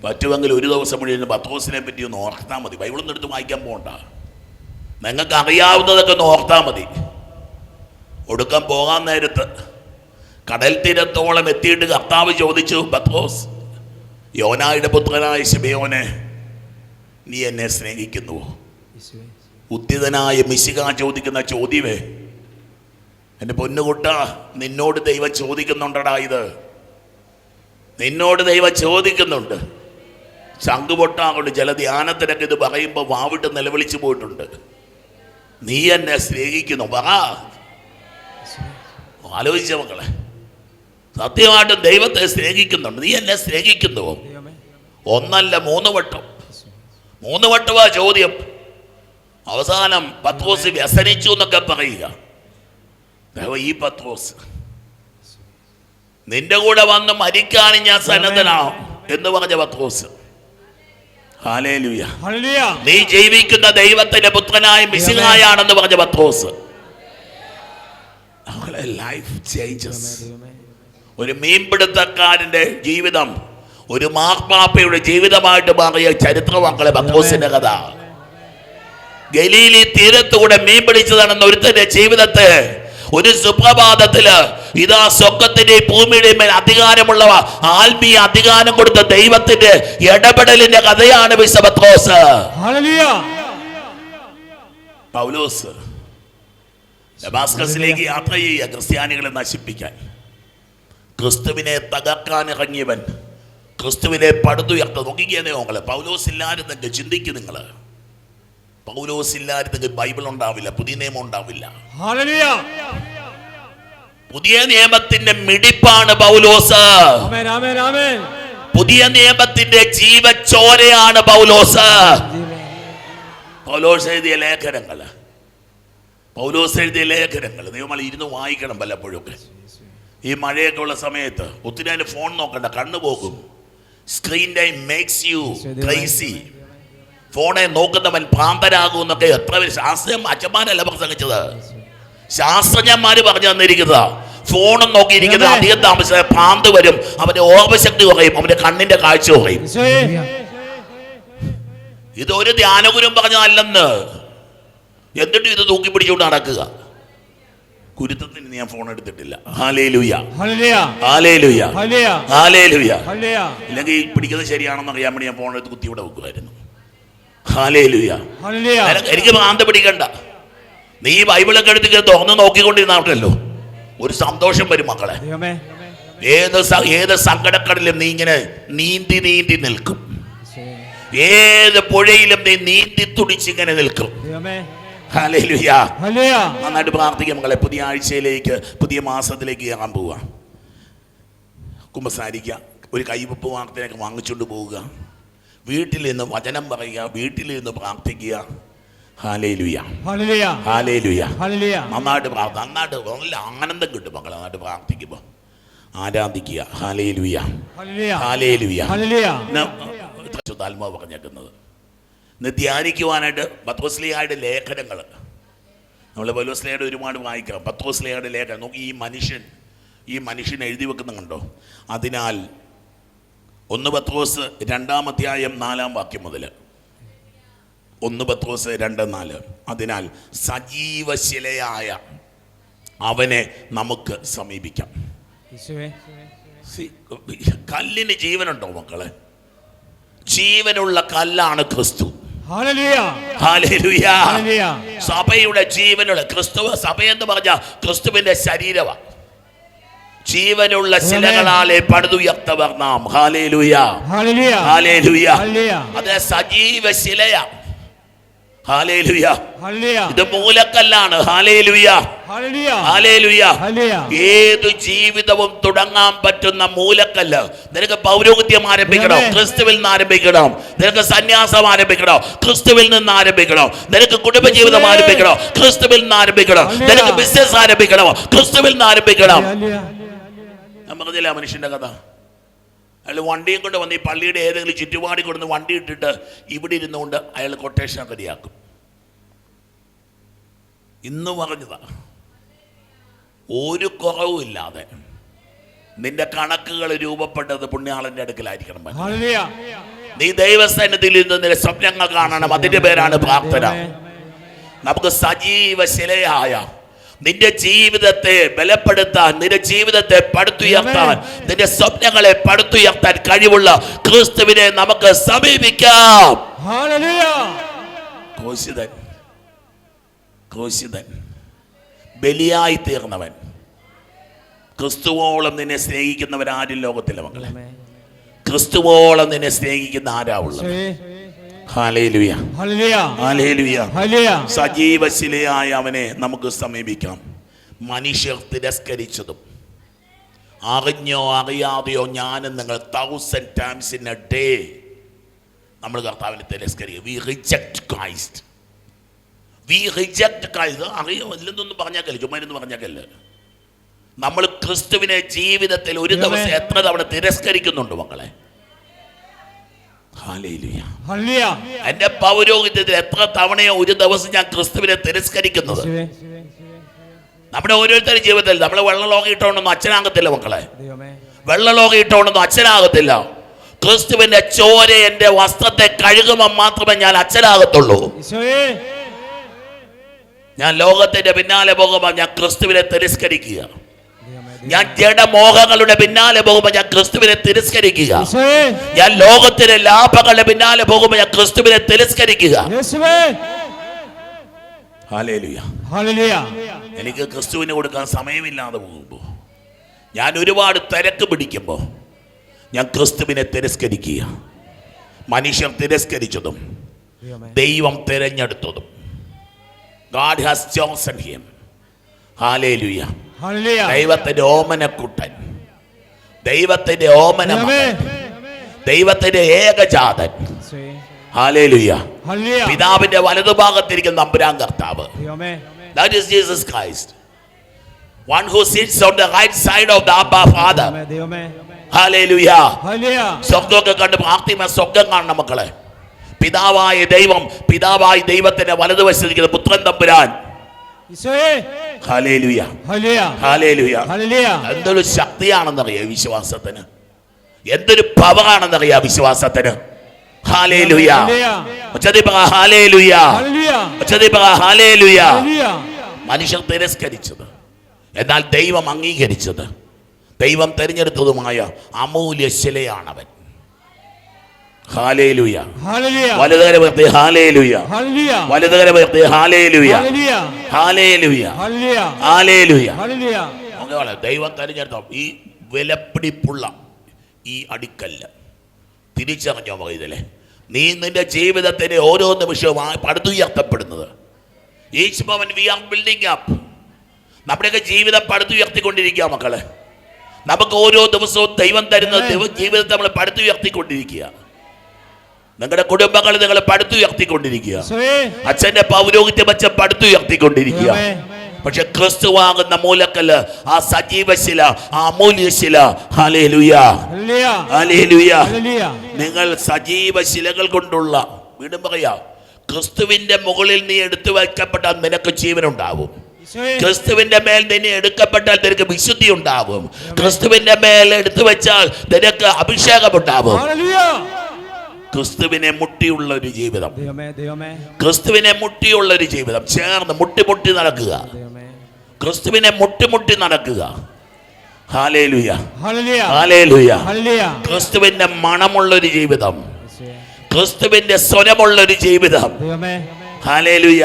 പറ്റുമെങ്കിൽ ഒരു ദിവസം മുഴുവൻ പത്രോസിനെ പറ്റി ഒന്ന് ഓർത്താൽ മതി. ബൈബിളൊന്നും എടുത്ത് വായിക്കാൻ പോകണ്ട. നിങ്ങൾക്ക് അറിയാവുന്നതൊക്കെ ഒന്ന് ഓർത്താൽ മതി. ഒടുക്കം പോകാൻ നേരത്ത് കടൽ തീരത്തോളം എത്തിയിട്ട് കർത്താവ് ചോദിച്ചു, പത്രോസ്, യോനായുടെ പുത്രനായ ശിമയോനെ, നീ എന്നെ സ്നേഹിക്കുന്നുവോ? ഉദ്ധിതനായ മിശിഹ ചോദിക്കുന്ന ചോദ്യമേ, എൻ്റെ പൊന്നുകുട്ട, നിന്നോട് ദൈവം ചോദിക്കുന്നുണ്ടടാ. ഇത് നിന്നോട് ദൈവം ചോദിക്കുന്നുണ്ട്. ചങ്കുപൊട്ടാകൊണ്ട് ചില ധ്യാനത്തിനൊക്കെ ഇത് പറയുമ്പോൾ വാവിട്ട് നിലവിളിച്ചു പോയിട്ടുണ്ട്. നീ എന്നെ സ്നേഹിക്കുന്നു, പറ. ആലോചിച്ച മക്കളെ, സത്യമായിട്ടും ദൈവത്തെ സ്നേഹിക്കുന്നുണ്ട്. നീ എന്നെ സ്നേഹിക്കുന്നുവോ? ഒന്നല്ല, 3 വട്ടം. 3 വട്ടമാ ചോദ്യം. അവസാനം പത്രോസ് വ്യസനിച്ചു എന്നൊക്കെ പറയുക. ഈ പത്രോസ്, നിന്റെ കൂടെ വന്ന് മരിക്കാനും ഞാൻ സന്നദ്ധനാവും എന്ന് പറഞ്ഞ പത്രോസ്. ഹല്ലേലൂയ. നീ ജീവിക്കുന്ന ദൈവത്തിന്റെ പുത്രനായ മിശിഹായാണെന്ന് പറഞ്ഞ പത്രോസ്. Life changes. ഒരു മീൻപിടുത്തക്കാരന്റെ ജീവിതം ഒരു മാർപ്പാപ്പയുടെ ജീവിതമായിട്ട് മാറിയ ചരിത്രമക്കളെ പത്രോസിന്റെ കഥ. ഗലീലി തീരത്തുകൂടെ മീൻ പിടിച്ചു നടന്ന ഒരുത്തന്റെ ജീവിതത്തെ ഒരു സുപ്രഭാതത്തില് ഇതാ സ്വർഗത്തിന്റെ ഭൂമിയുടെ മേൽ അധികാരമുള്ളവ ആത്മീയ അധികാരം കൊടുത്ത ദൈവത്തിന്റെ ഇടപെടലിന്റെ കഥയാണ് വിശുദ്ധ പത്രോസ്. പൗലോസ് ദമാസ്കസിലേക്ക് യാത്ര ചെയ്യുക, ക്രിസ്ത്യാനികളെ നശിപ്പിക്കാൻ. ക്രിസ്തുവിനെ തകർക്കാൻ ഇറങ്ങിയവൻ ക്രിസ്തുവിനെ പടുത്തുയർത്ത നോക്കിക്കുന്നേ നോങ്ങളെ. പൗലോസ് ഇല്ലായിരുന്നെങ്കിൽ ചിന്തിക്കും നിങ്ങൾ, പൗലോസ് ഇല്ലായിരുന്നെങ്കിൽ ബൈബിൾ ഉണ്ടാവില്ല, പുതിയ നിയമം ഉണ്ടാവില്ല. പുതിയ നിയമത്തിന്റെ മിടിപ്പാണ് പൗലോസ്. പുതിയ നിയമത്തിന്റെ ജീവച്ചോരയാണ് പൗലോസ്. പൗലോസ് എഴുതിയ ലേഖനങ്ങൾ നിങ്ങൾ ഇരുന്ന് വായിക്കണം വല്ലപ്പോഴൊക്കെ. ഈ മഴയൊക്കെ ഉള്ള സമയത്ത് ഒത്തിരി അതിന് ഫോൺ നോക്കണ്ട, കണ്ണു പോകും. Screen time makes you crazy. ഫോണെ നോക്കുന്നവൻ ഭ്രാന്തനാകും എന്നൊക്കെ എത്ര പേര് ശാസ്ത്രം അച്ഛന്മാരല്ല പ്രസംഗിച്ചത്, ശാസ്ത്രജ്ഞന്മാര് പറഞ്ഞു തന്നിരിക്കുന്നത്. ഫോണും നോക്കിയിരിക്കുന്നത് അധികം താമസിച്ച ഭ്രാന്ത് വരും, അവന്റെ ഓർമ്മശക്തി കുറയും, അവന്റെ കണ്ണിന്റെ കാഴ്ച കുറയും. ഇതൊരു ധ്യാനഗുരും പറഞ്ഞതല്ലെന്ന്, എന്നിട്ടും ഇത് തൂക്കി പിടിച്ചുകൊണ്ട് നടക്കുക. കുരുത്തത്തിന് ഞാൻ ഫോൺ എടുത്തിട്ടില്ല. Hallelujah, hallelujah, hallelujah. ഇല്ലെങ്കിൽ പിടിക്കുന്നത് ശരിയാണെന്ന് അറിയാൻ വേണ്ടി ഞാൻ ഫോൺ എടുത്ത് കുത്തി ഇവിടെ വെക്കുമായിരുന്നു. ഹല്ലേലൂയ. എനിക്ക് ഭ്രാന്ത് പിടിക്കണ്ട. നീ ബൈബിളൊക്കെ എടുത്ത് തുറന്ന് നോക്കിക്കൊണ്ടിരുന്നാട്ടല്ലോ ഒരു സന്തോഷം വരും മക്കളെ. ഏത് സങ്കടക്കടലും നീ ഇങ്ങനെ നീന്തി നീന്തി നിൽക്കും. ഏത് പുഴയിലും നീ നീന്തി തുടിച്ചിങ്ങനെ നിൽക്കും. ഹല്ലേലൂയ. നന്നായിട്ട് പ്രാർത്ഥിക്കാം മക്കളെ. പുതിയ ആഴ്ചയിലേക്ക്, പുതിയ മാസത്തിലേക്ക് കയറാൻ പോവുക. കുമ്പസാരിക്കുക, ഒരു കൈവപ്പ് വാർത്തയൊക്കെ വാങ്ങിച്ചുകൊണ്ട് പോവുക, വീട്ടിൽ നിന്ന് വചനം പറയുക, വീട്ടിൽ നിന്ന് പ്രാർത്ഥിക്കുക. Hallelujah, hallelujah. നന്നായിട്ട് നന്നായിട്ട് നല്ല ആനന്ദം കിട്ടും മക്കളെ. നന്നായിട്ട് പ്രാർത്ഥിക്കുമ്പോൾ ആരാധിക്കുക. Hallelujah, hallelujah. ആത്മാവ് പറഞ്ഞേക്കുന്നത് ഇന്ന് ധ്യാനിക്കുവാനായിട്ട് പത്രോസ്ലിഹായുടെ ലേഖനങ്ങൾ നമ്മൾ പൗലോസ്ലിഹയുടെ ഒരുപാട് വായിക്കാം. പത്രോസ്ലിഹയുടെ ലേഖനം നോക്കി. ഈ മനുഷ്യൻ എഴുതി വെക്കുന്ന കണ്ടോ. അതിനാൽ 1 പത്രോസ് 2-ാം അധ്യായം 4-ാം വാക്യം മുതൽ 1 പത്രോസ് 2:4. അതിനാൽ സജീവശിലയായ അവനെ നമുക്ക് സമീപിക്കാം. കല്ലിന് ജീവനുണ്ടോ മക്കളെ? ജീവനുള്ള കല്ലാണ് ക്രിസ്തു. സഭയുടെ ജീവനുള്ള ക്രിസ്തു. സഭയെന്ന് പറഞ്ഞ ക്രിസ്തുവിന്റെ ശരീരമാണ്. ജീവനുള്ള ശിലകളാലെ പടുതുയർത്തവർ നാം. Hallelujah, hallelujah. അത് സജീവ ശിലയാ. ഹല്ലേലൂയ. ഇത് മൂലക്കല്ലാണ്. Hallelujah, hallelujah. ഏത് ജീവിതവും തുടങ്ങാൻ പറ്റുന്ന മൂലക്കല്ല്. നിനക്ക് പൗരോഹിത്യം ആരംഭിക്കണോ? ക്രിസ്തുവിൽ നിന്ന് ആരംഭിക്കണം. നിനക്ക് സന്യാസം ആരംഭിക്കണോ? ക്രിസ്തുവിൽ നിന്ന് ആരംഭിക്കണം. നിനക്ക് കുടുംബജീവിതം ആരംഭിക്കണോ? ക്രിസ്തുവിൽ നിന്ന് ആരംഭിക്കണം. നിനക്ക് ബിസിനസ് ആരംഭിക്കണോ? ക്രിസ്തുവിൽ നിന്ന് ആരംഭിക്കണം. ഞാൻ പറഞ്ഞില്ല മനുഷ്യന്റെ കഥ. അയാൾ വണ്ടിയും കൊണ്ട് വന്ന് ഈ പള്ളിയുടെ ഏതെങ്കിലും ചുറ്റുപാടി കൊടുന്ന് വണ്ടി ഇട്ടിട്ട് ഇവിടെ ഇരുന്നുകൊണ്ട് അയാൾ കൊട്ടേഷൻ റെഡിയാക്കും. ഇന്ന് പറഞ്ഞതാ, ഒരു കുറവുമില്ലാതെ നിന്റെ കണക്കുകൾ രൂപപ്പെട്ടത് പുണ്യാളന്റെ അടുക്കലായിരിക്കണം. നീ ദൈവസന്നിധിയിൽ നിന്ന് നിന്റെ സ്വപ്നങ്ങൾ കാണണം. അതിന്റെ പേരാണ് പ്രാർത്ഥന. നമുക്ക് സജീവ ശിലയായ നിന്റെ ജീവിതത്തെ ബലപ്പെടുത്താൻ, നിന്റെ ജീവിതത്തെ പടുത്തുയർത്താൻ, നിന്റെ സ്വപ്നങ്ങളെ പടുത്തുയർത്താൻ കഴിവുള്ള ക്രിസ്തുവിനെ നമുക്ക് സമീപിക്കാം. ക്രൂശിതൻ ബലിയായി തീർന്നവൻ, ക്രിസ്തുവോളം നിന്നെ സ്നേഹിക്കുന്നവൻ ആരും ലോകത്തില്ല മക്കളെ. ക്രിസ്തുവോളം നിന്നെ സ്നേഹിക്കുന്ന ആരാവുള്ളത്? Hallelujah, hallelujah. സജീവശിലയായ അവനെ നമുക്ക് സമീപിക്കാം. മനുഷ്യർ തിരസ്കരിച്ചതും അറിഞ്ഞോ അറിയാതെയോ ഞാനും നിങ്ങൾ 1000 times in a day നമ്മൾ കർത്താവിനെ തിരസ്കരിക്കും. We reject Christ. അറിയില്ലെന്നൊന്നും പറഞ്ഞാക്കല്ല, ചുമ്മാരെന്ന് പറഞ്ഞാക്കല്ല. നമ്മൾ ക്രിസ്തുവിനെ ജീവിതത്തിൽ ഒരു ദിവസം എത്ര തവണ തിരസ്കരിക്കുന്നുണ്ട് മക്കളെ? എന്റെ പൗരോഹിത്യത്തിൽ എത്ര തവണയോ ഒരു ദിവസം ഞാൻ ക്രിസ്തുവിനെ തിരസ്കരിക്കുന്നത്? നമ്മുടെ ഓരോരുത്തരുടെ ജീവിതത്തിൽ നമ്മൾ വെള്ളലോകം ഇട്ടോണ്ടൊന്നും അച്ഛനാകത്തില്ല മക്കളെ. വെള്ളലോകം ഇട്ടോണ്ടൊന്നും അച്ഛനാകത്തില്ല. ക്രിസ്തുവിന്റെ ചോര എന്റെ വസ്ത്രത്തെ കഴുകുമ്പോൾ മാത്രമേ ഞാൻ അച്ഛനാകത്തുള്ളൂ. ഞാൻ ലോകത്തിന്റെ പിന്നാലെ പോകുമ്പോൾ ഞാൻ ക്രിസ്തുവിനെ തിരസ്കരിക്കുക. ഞാൻ ജഡമോഹങ്ങളുടെ പിന്നാലെ പോകുമ്പോൾ ഞാൻ ക്രിസ്തുവിനെ തിരസ്കരിക്കുക. ഞാൻ ലോകത്തിലെ ലാഭങ്ങളുടെ പിന്നാലെ പോകുമ്പോൾ ഞാൻ ക്രിസ്തുവിനെ തിരസ്കരിക്കുക. എനിക്ക് ക്രിസ്തുവിന് കൊടുക്കാൻ സമയമില്ലാതെ പോകുമ്പോൾ, ഞാൻ ഒരുപാട് തിരക്ക് പിടിക്കുമ്പോൾ ഞാൻ ക്രിസ്തുവിനെ തിരസ്കരിക്കുക. മനുഷ്യർ തിരസ്കരിച്ചതും ദൈവം തിരഞ്ഞെടുത്തതും. God has chosen him. Hallelujah. ദൈവത്തിന്റെ ഓമനക്കുട്ടൻ, ദൈവത്തിന്റെ ഓമന മകൻ, ദൈവത്തിന്റെ ഏകജാതൻ. ഹല്ലേലൂയ. പിതാവിന്റെ വലതുഭാഗത്തിരിക്കുന്ന തമ്പുരാൻ കർത്താവ്. That is Jesus Christ. One who sits on the right side of the Abba Father. Hallelujah. സ്വർഗ്ഗമൊക്കെ കണ്ട് പ്രാർത്ഥിക്കുന്ന സ്വർഗ്ഗം കാണണം മക്കളെ. പിതാവായ ദൈവം, പിതാവായ ദൈവത്തിന്റെ വലതുവശത്തിരിക്കുന്ന പുത്രൻ തമ്പുരാൻ. എന്തൊരു ശക്തിയാണെന്നറിയാം വിശ്വാസത്തിന്, എന്തൊരു പവറാണെന്നറിയാം വിശ്വാസത്തിന്. മനുഷ്യർ തിരസ്കരിച്ചത്, എന്നാൽ ദൈവം അംഗീകരിച്ചത്, ദൈവം തിരഞ്ഞെടുത്തതുമായ അമൂല്യ ശിലയാണവൻ. ഹല്ലേലൂയ. വലതുകര ഉയർത്തി ഹല്ലേലൂയ. വലതുകര ഉയർത്തി ഹല്ലേലൂയ. ഹല്ലേലൂയ. ഹല്ലേലൂയ. ദൈവം തിരഞ്ഞെടുത്ത ഈ വിലപിടിപ്പുള്ള ഈ അടിക്കല്ല് തിരിച്ചറിഞ്ഞോ മകയിതല്ലേ? നീ നിന്റെ ജീവിതത്തിന്റെ ഓരോ നിമിഷവും പടുത്തുയർത്തപ്പെടുന്നത്. Each moment we are building up. നമ്മുടെയൊക്കെ ജീവിതം പടുത്തുയർത്തിക്കൊണ്ടിരിക്കുക മക്കളെ. നമുക്ക് ഓരോ ദിവസവും ദൈവം തരുന്ന ജീവിതത്തെ നമ്മൾ പടുത്തുയർത്തിക്കൊണ്ടിരിക്കുക. നിങ്ങളുടെ കുടുംബങ്ങൾ നിങ്ങൾ പടുത്തുയർത്തിക്കൊണ്ടിരിക്കുക. അച്ഛന്റെ പൗരോഹിത്യം അച്ഛൻ പടുത്തുയർത്തിക്കൊണ്ടിരിക്കുക. പക്ഷെ ക്രിസ്തുവാകുന്ന മൂലക്കല്ല്, ആ സജീവശില, ആ അമൂല്യശില. Hallelujah, hallelujah. നിങ്ങൾ സജീവ ശിലകൾ കൊണ്ടുള്ള, വീണ്ടും പറയാ, ക്രിസ്തുവിന്റെ മുകളിൽ നീ എടുത്തു വയ്ക്കപ്പെട്ടാൽ നിനക്ക് ജീവനുണ്ടാവും. ക്രിസ്തുവിന്റെ മേൽ നിന്നെ എടുക്കപ്പെട്ടാൽ നിനക്ക് വിശുദ്ധി ഉണ്ടാവും. ക്രിസ്തുവിന്റെ മേൽ എടുത്തു വെച്ചാൽ നിനക്ക് അഭിഷേകം ഉണ്ടാവും. ക്രിസ്തുവിനെ മുട്ടിയുള്ള ഒരു ജീവിതം, ക്രിസ്തുവിനെ മുട്ടിയുള്ള ഒരു ജീവിതം. ചേർന്ന് മുട്ടി നടക്കുക, ക്രിസ്തുവിനെ മുട്ടി നടക്കുക. Hallelujah, hallelujah. ക്രിസ്തുവിന്റെ മണമുള്ളൊരു ജീവിതം, ക്രിസ്തുവിന്റെ സ്വരമുള്ളൊരു ജീവിതം. ഹല്ലേലൂയ.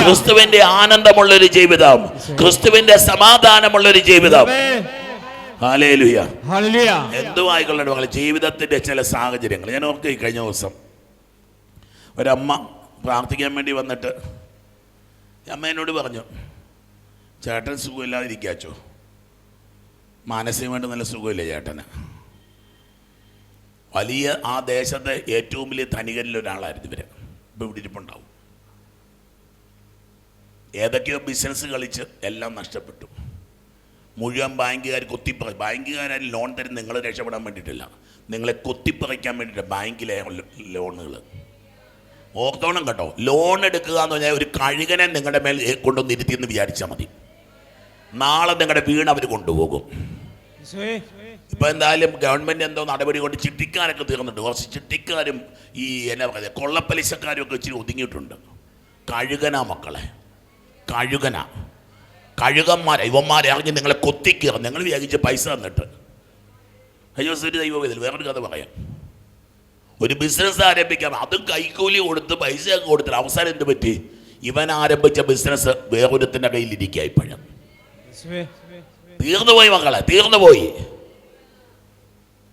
ക്രിസ്തുവിന്റെ ആനന്ദമുള്ളൊരു ജീവിതം, ക്രിസ്തുവിന്റെ സമാധാനമുള്ളൊരു ജീവിതം. ഹല്ലേലൂയ. എന്തുമായിക്കൊള്ളട്ടെ മക്കളെ, ജീവിതത്തിന്റെ ചില സാഹചര്യങ്ങൾ ഞാൻ ഓർക്കുക. കഴിഞ്ഞ ദിവസം ഒരമ്മ പ്രാർത്ഥിക്കാൻ വേണ്ടി വന്നിട്ട് അമ്മ എന്നോട് പറഞ്ഞു, ചേട്ടൻ സുഖമില്ലാതിരിക്കാച്ചോ. മാനസികമായിട്ട് നല്ല സുഖമില്ല ചേട്ടന്. വലിയ ആ ദേശത്തെ ഏറ്റവും വലിയ ധനികരിൽ ഒരാളായിരുന്നു ഇവര്. ഇപ്പം ഇവിടെ ഇരിപ്പുണ്ടാവും. ഏതൊക്കെയോ ബിസിനസ് കളിച്ച് എല്ലാം നഷ്ടപ്പെട്ടു. മുഴുവൻ ബാങ്കുകാർ ബാങ്കുകാരും ലോൺ തരും നിങ്ങളെ രക്ഷപ്പെടാൻ വേണ്ടിയിട്ടില്ല, നിങ്ങളെ കൊത്തിപ്പറിക്കാൻ വേണ്ടിയിട്ട് ബാങ്കിലെ ലോണുകൾ. ഓർത്തോണം കേട്ടോ, ലോൺ എടുക്കുക എന്ന് പറഞ്ഞാൽ ഒരു കഴുകനെ നിങ്ങളുടെ മേൽ കൊണ്ടുവന്ന് ഇരുത്തിയെന്ന് വിചാരിച്ചാൽ മതി. നാളെ നിങ്ങളുടെ വീട് അവർ കൊണ്ടുപോകും. ഇപ്പം എന്തായാലും ഗവൺമെൻറ് എന്തോ നടപടി കൊണ്ട് ചിട്ടിക്കാരൊക്കെ തീർന്നിട്ടുണ്ട്. കുറച്ച് ചിട്ടിക്കാരും ഈ എന്നാ പറയുക കൊള്ളപ്പലിശക്കാരും ഒക്കെ ഇച്ചിരി ഒതുങ്ങിയിട്ടുണ്ട്. കഴുകനാ മക്കളെ, കഴുകനാ. കഴുകന്മാരെ ഇവന്മാരെ അറിഞ്ഞ് നിങ്ങളെ കൊത്തിക്കയറും. നിങ്ങൾ വിചാരിച്ച് പൈസ തന്നിട്ട്. അയ്യോ ഒരു ദൈവം ഇതിൽ വേറൊരു കഥ പറയാം. ഒരു ബിസിനസ് ആരംഭിക്കാം, അതും കൈക്കൂലി കൊടുത്ത് പൈസയൊക്കെ കൊടുത്തിട്ട് അവസാനം എന്ത് പറ്റി? ഇവൻ ആരംഭിച്ച ബിസിനസ് വേറൊരുത്തിൻ്റെ കയ്യിലിരിക്കുക. ഇപ്പോഴും തീർന്നുപോയി മക്കളെ, തീർന്നുപോയി.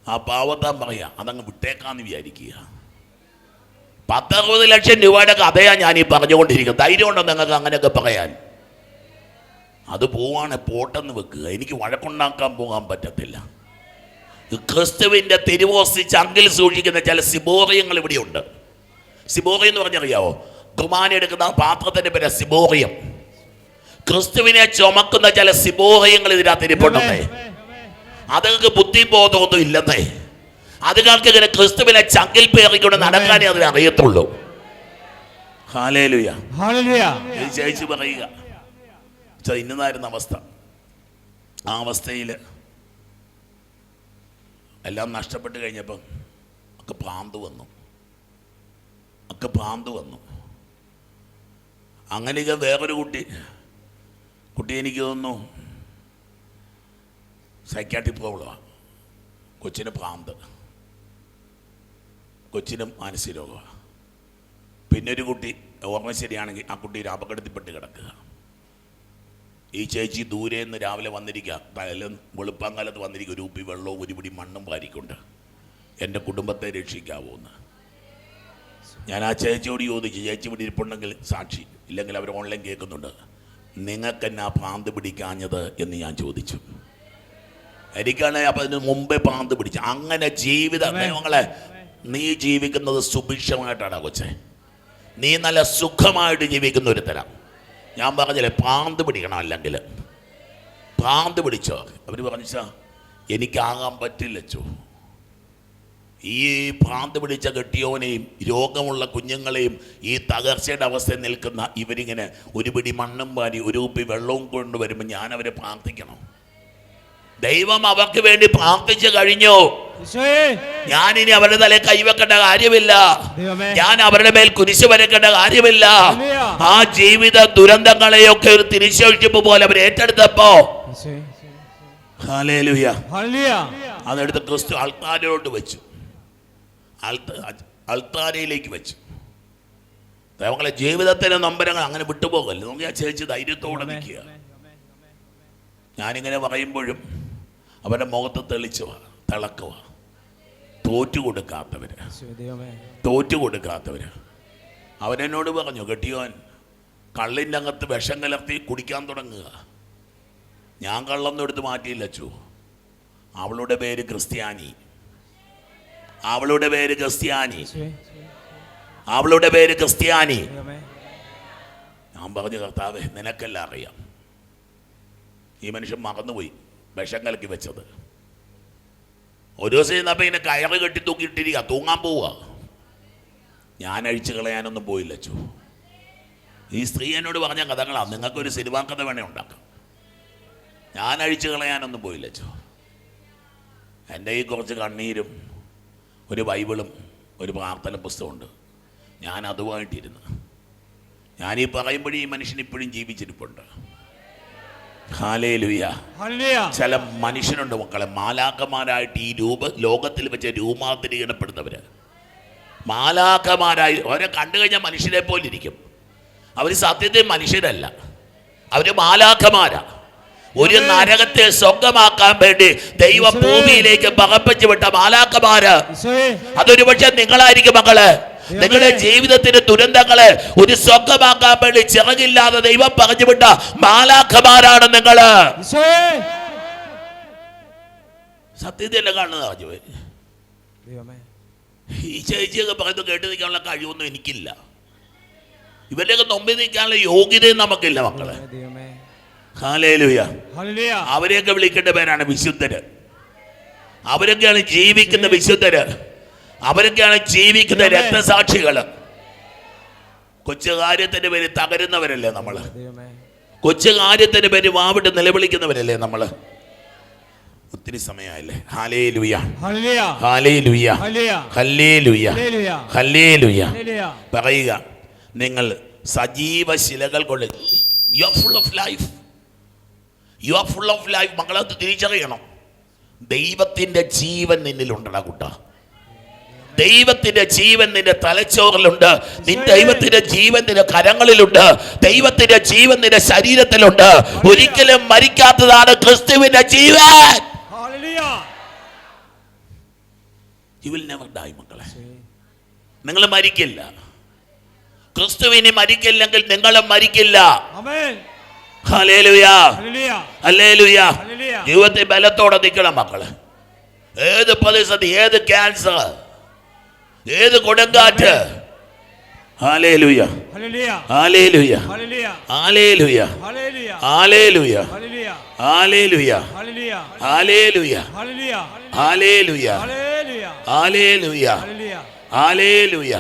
ആ പാവത്താൻ പറയാ അതങ്ങ് വിട്ടേക്കാന്ന് വിചാരിക്കുക. 10-60 ലക്ഷം രൂപയുടെ കഥയാണ് ഞാനീ പറഞ്ഞുകൊണ്ടിരിക്കുന്നത്. ധൈര്യമുണ്ടോ നിങ്ങൾക്ക് അങ്ങനെയൊക്കെ പറയാൻ? അത് പോവാണ്, പോട്ടെന്ന് വെക്കുക. എനിക്ക് വഴക്കുണ്ടാക്കാൻ പോകാൻ പറ്റത്തില്ല. ക്രിസ്തുവിൻ്റെ തിരുവോസ്തി ചങ്കിൽ സൂക്ഷിക്കുന്ന ചില സിബോറിയങ്ങൾ ഇവിടെയുണ്ട്. സിബോറിയം എന്ന് പറഞ്ഞറിയാവോ? കുർബാന എടുക്കുന്ന പാത്രത്തിൻ്റെ പേര് സിബോറിയം. ക്രിസ്തുവിനെ ചുമക്കുന്ന ചില സിബോറിയങ്ങൾ ഇതിനകത്ത് ഇരിപ്പുണ്ടെന്നേ. അതുങ്ങൾക്ക് ബുദ്ധിബോധമൊന്നും ഇല്ലെന്നേ. അതുങ്ങൾക്ക് ഇങ്ങനെ ക്രിസ്തുവിനെ ചങ്കിൽ പേറിക്കൊണ്ട് നടക്കാനേ അതിനറിയത്തുള്ളൂ. ഹല്ലേലൂയ, ചേച്ചി പറയുക ഇന്നതായിരുന്ന അവസ്ഥ. ആ അവസ്ഥയിൽ എല്ലാം നഷ്ടപ്പെട്ട് കഴിഞ്ഞപ്പം ഒക്കെ ഭ്രാന്ത് വന്നു. അങ്ങനെയൊക്കെ വേറൊരു കുട്ടി എനിക്ക് തോന്നുന്നു സൈക്കാട്രിക് പ്രോബ്ലമാണ്. കൊച്ചിന് ഭ്രാന്ത്, കൊച്ചിനും മാനസിക രോഗമാണ്. പിന്നെ ഒരു കുട്ടി ഓർമ്മ ശരിയാണെങ്കിൽ ആ കുട്ടി ഒരു അപകടത്തിൽപ്പെട്ട് കിടക്കുക. ഈ ചേച്ചി ദൂരെ നിന്ന് രാവിലെ വന്നിരിക്കുക, വെളുപ്പാങ്കാലത്ത് വന്നിരിക്കുക, ഒരു കുപ്പി വെള്ളവും ഒരു പിടി മണ്ണും വാരിക്കൊണ്ട് എൻ്റെ കുടുംബത്തെ രക്ഷിക്കാവോ എന്ന്. ഞാൻ ആ ചേച്ചിയോട് ചോദിച്ചു, ചേച്ചി ഇവിടെ ഇരിപ്പുണ്ടെങ്കിൽ സാക്ഷി, ഇല്ലെങ്കിൽ അവർ ഓൺലൈൻ കേൾക്കുന്നുണ്ട്, നിങ്ങൾക്കെന്നാ ഭ്രാന്ത് പിടിക്കാഞ്ഞത് എന്ന് ഞാൻ ചോദിച്ചു. എനിക്കാണെങ്കിൽ അപ്പം അതിന് മുമ്പേ ഭ്രാന്ത് പിടിച്ചു. അങ്ങനെ നിങ്ങളെ നീ ജീവിക്കുന്നത് സുഭിക്ഷമായിട്ടാണ് കൊച്ചെ, നീ നല്ല സുഖമായിട്ട് ജീവിക്കുന്ന ഒരു തരം. ഞാൻ പറഞ്ഞില്ലേ ഭ്രാന്ത് പിടിക്കണം, അല്ലെങ്കിൽ ഭ്രാന്ത് പിടിച്ചോ. അവർ പറഞ്ഞാ എനിക്കാകാൻ പറ്റില്ലച്ചോ. ഈ ഭ്രാന്ത് പിടിച്ച കെട്ടിയോനെയും രോഗമുള്ള കുഞ്ഞുങ്ങളെയും ഈ തകർച്ചയുടെ അവസ്ഥയിൽ നിൽക്കുന്ന ഇവരിങ്ങനെ ഒരു പിടി മണ്ണും വാരി ഒരു കുപ്പി വെള്ളവും കൊണ്ടുവരുമ്പോൾ ഞാൻ അവരെ പ്രാർത്ഥിക്കണം. ദൈവം അവർക്ക് വേണ്ടി പ്രാർത്ഥിച്ചു കഴിഞ്ഞു. ഞാനിനി അവരുടെ തലയിൽ കൈവെക്കേണ്ട കാര്യമില്ല, ഞാൻ അവരുടെ മേൽ കുരിശ് വരക്കേണ്ട കാര്യമില്ല. ആ ജീവിത ദുരന്തങ്ങളെയൊക്കെ ഒരു തിരിച്ചൊഴിച്ചപ്പോ പോലെ അവർ ഏറ്റെടുത്തപ്പോ ഹല്ലേലൂയ, അതെടുത്ത് ക്രിസ്തു ആൾത്താരയിലോട്ട് വെച്ചു, അൾത്താരയിലേക്ക് വെച്ചു. ദൈവങ്ങളെ ജീവിതത്തിലെ നൊമ്പരങ്ങൾ അങ്ങനെ വിട്ടുപോകല്ലേ. നമുക്ക് ആ ചേച്ചി ധൈര്യത്തോടെ നിൽക്കുക. ഞാനിങ്ങനെ പറയുമ്പോഴും അവരുടെ മുഖത്ത് തിളക്കുക. തോറ്റുകൊടുക്കാത്തവര് അവനെന്നോട് പറഞ്ഞു, കെട്ടിയോൻ കള്ളിൻ്റെ അകത്ത് വിഷം കലർത്തി കുടിക്കാൻ തുടങ്ങുക. ഞാൻ കള്ളൊന്നും എടുത്ത് മാറ്റിയില്ല അച്ചു. അവളുടെ പേര് ക്രിസ്ത്യാനി. ഞാൻ പറഞ്ഞു, കർത്താവേ നിനക്കെല്ലാം അറിയാം. ഈ മനുഷ്യൻ മറന്നുപോയി വിഷം കലക്കി വെച്ചത്. ഒരു ദിവസം ചെന്നപ്പോൾ ഇങ്ങനെ കയറ് കെട്ടി തൂക്കിയിട്ടിരിക്കുക, തൂങ്ങാൻ പോവുക. ഞാൻ അഴിച്ചു കളയാനൊന്നും പോയില്ല അച്ചു. ഈ സ്ത്രീ എന്നോട് പറഞ്ഞ കഥകളാണ്, നിങ്ങൾക്കൊരു സിനിമാ കഥ വേണേ ഉണ്ടാക്കാം. ഞാൻ അഴിച്ചു കളയാനൊന്നും പോയില്ല അച്ചു. എൻ്റെ ഈ കുറച്ച് കണ്ണീരും ഒരു ബൈബിളും ഒരു പ്രാർത്ഥന പുസ്തകമുണ്ട്. ഞാൻ അതുമായിട്ടിരുന്നു. ഞാനീ പറയുമ്പോഴും ഈ മനുഷ്യൻ ഇപ്പോഴും ജീവിച്ചിരിപ്പുണ്ട്. ഹല്ലേലൂയ. ചില മനുഷ്യനുണ്ട് മക്കളെ, മാലാഖമാരായിട്ട് ഈ ലോകത്തിൽ വെച്ച് രൂപാന്തരീകരണപ്പെടുന്നവര്. മാലാഖമാരായി അവരെ കണ്ടു കഴിഞ്ഞാൽ മനുഷ്യരെ പോലെ ഇരിക്കും. അവർ സത്യത്തിൽ മനുഷ്യരല്ല, അവര് മാലാഖമാരാ. ഒരു നരകത്തെ സ്വന്തമാക്കാൻ വേണ്ടി ദൈവം ഭൂമിയിലേക്ക് പകപ്പിച്ചു വിട്ട മാലാഖമാര്. അതൊരു പക്ഷെ നിങ്ങളായിരിക്കും മക്കളെ. നിങ്ങളുടെ ജീവിതത്തിന്റെ ദുരന്തങ്ങളെ ഒരു സ്വന്തമാക്കാൻ വേണ്ടി ചിറകില്ലാതെ ദൈവം പറഞ്ഞു വിട്ട മാലാഖമാരാണ് നിങ്ങള്. സത്യത്തിൽ എന്നെ കാണുന്നത് പറഞ്ഞു. ഈ ചേച്ചിയൊക്കെ പറയുന്നത് കേട്ട് നിൽക്കാനുള്ള കഴിവൊന്നും എനിക്കില്ല. ഇവരുടെയൊക്കെ മുമ്പിൽ നിൽക്കാനുള്ള യോഗ്യതയും നമുക്കില്ല മക്കളെ. ഹല്ലേലൂയ. അവരെയൊക്കെ വിളിക്കേണ്ട പേരാണ് വിശുദ്ധര്. അവരൊക്കെയാണ് ജീവിക്കുന്ന വിശുദ്ധര്. അവരൊക്കെയാണ് ജീവിക്കുന്ന രക്തസാക്ഷികള്. കൊച്ചു കാര്യത്തിന്റെ പേര് തകരുന്നവരല്ലേ നമ്മള്? കൊച്ചു കാര്യത്തിന്റെ പേര് വാവിട്ട് നിലവിളിക്കുന്നവരല്ലേ നമ്മള്? ഒത്തിരി സമയമായില്ലേ? ഹല്ലേലൂയ, ഹല്ലേലൂയ, ഹല്ലേലൂയ, ഹല്ലേലൂയ പറയുക. നിങ്ങൾ സജീവ ശിലകൾ കൊണ്ട്. You are full of life, you are full of life. മക്കളത് തിരിച്ചറിയണം. ദൈവത്തിൻ്റെ ജീവൻ നിന്നിലുണ്ടടാ കുട്ട. ദൈവത്തിന്റെ ജീവൻ നിന്റെ തലച്ചോറിലുണ്ട്. ദൈവത്തിന്റെ ജീവൻ നിന്റെ കരങ്ങളിലുണ്ട്. ദൈവത്തിന്റെ ജീവൻ നിന്റെ ശരീരത്തിലുണ്ട്. ഒരിക്കലും മരിക്കാത്തതാണ് ക്രിസ്തുവിന്റെ ജീവൻ. You will never die മക്കളെ. നിങ്ങൾ മരിക്കില്ല. ക്രിസ്തുവിനെ മരിക്കില്ലെങ്കിൽ നിങ്ങളും മരിക്കില്ല. Hallelujah, hallelujah. ജീവിതത്തിൽ ബലത്തോടെ നിൽക്കണം മക്കളെ. ഏത് പ്രതിസന്ധി, ഏത് ക്യാൻസർ, ഏത് കൊടുങ്കാറ്റ്, hallelujah, hallelujah, hallelujah, hallelujah, hallelujah, hallelujah, hallelujah, hallelujah, hallelujah,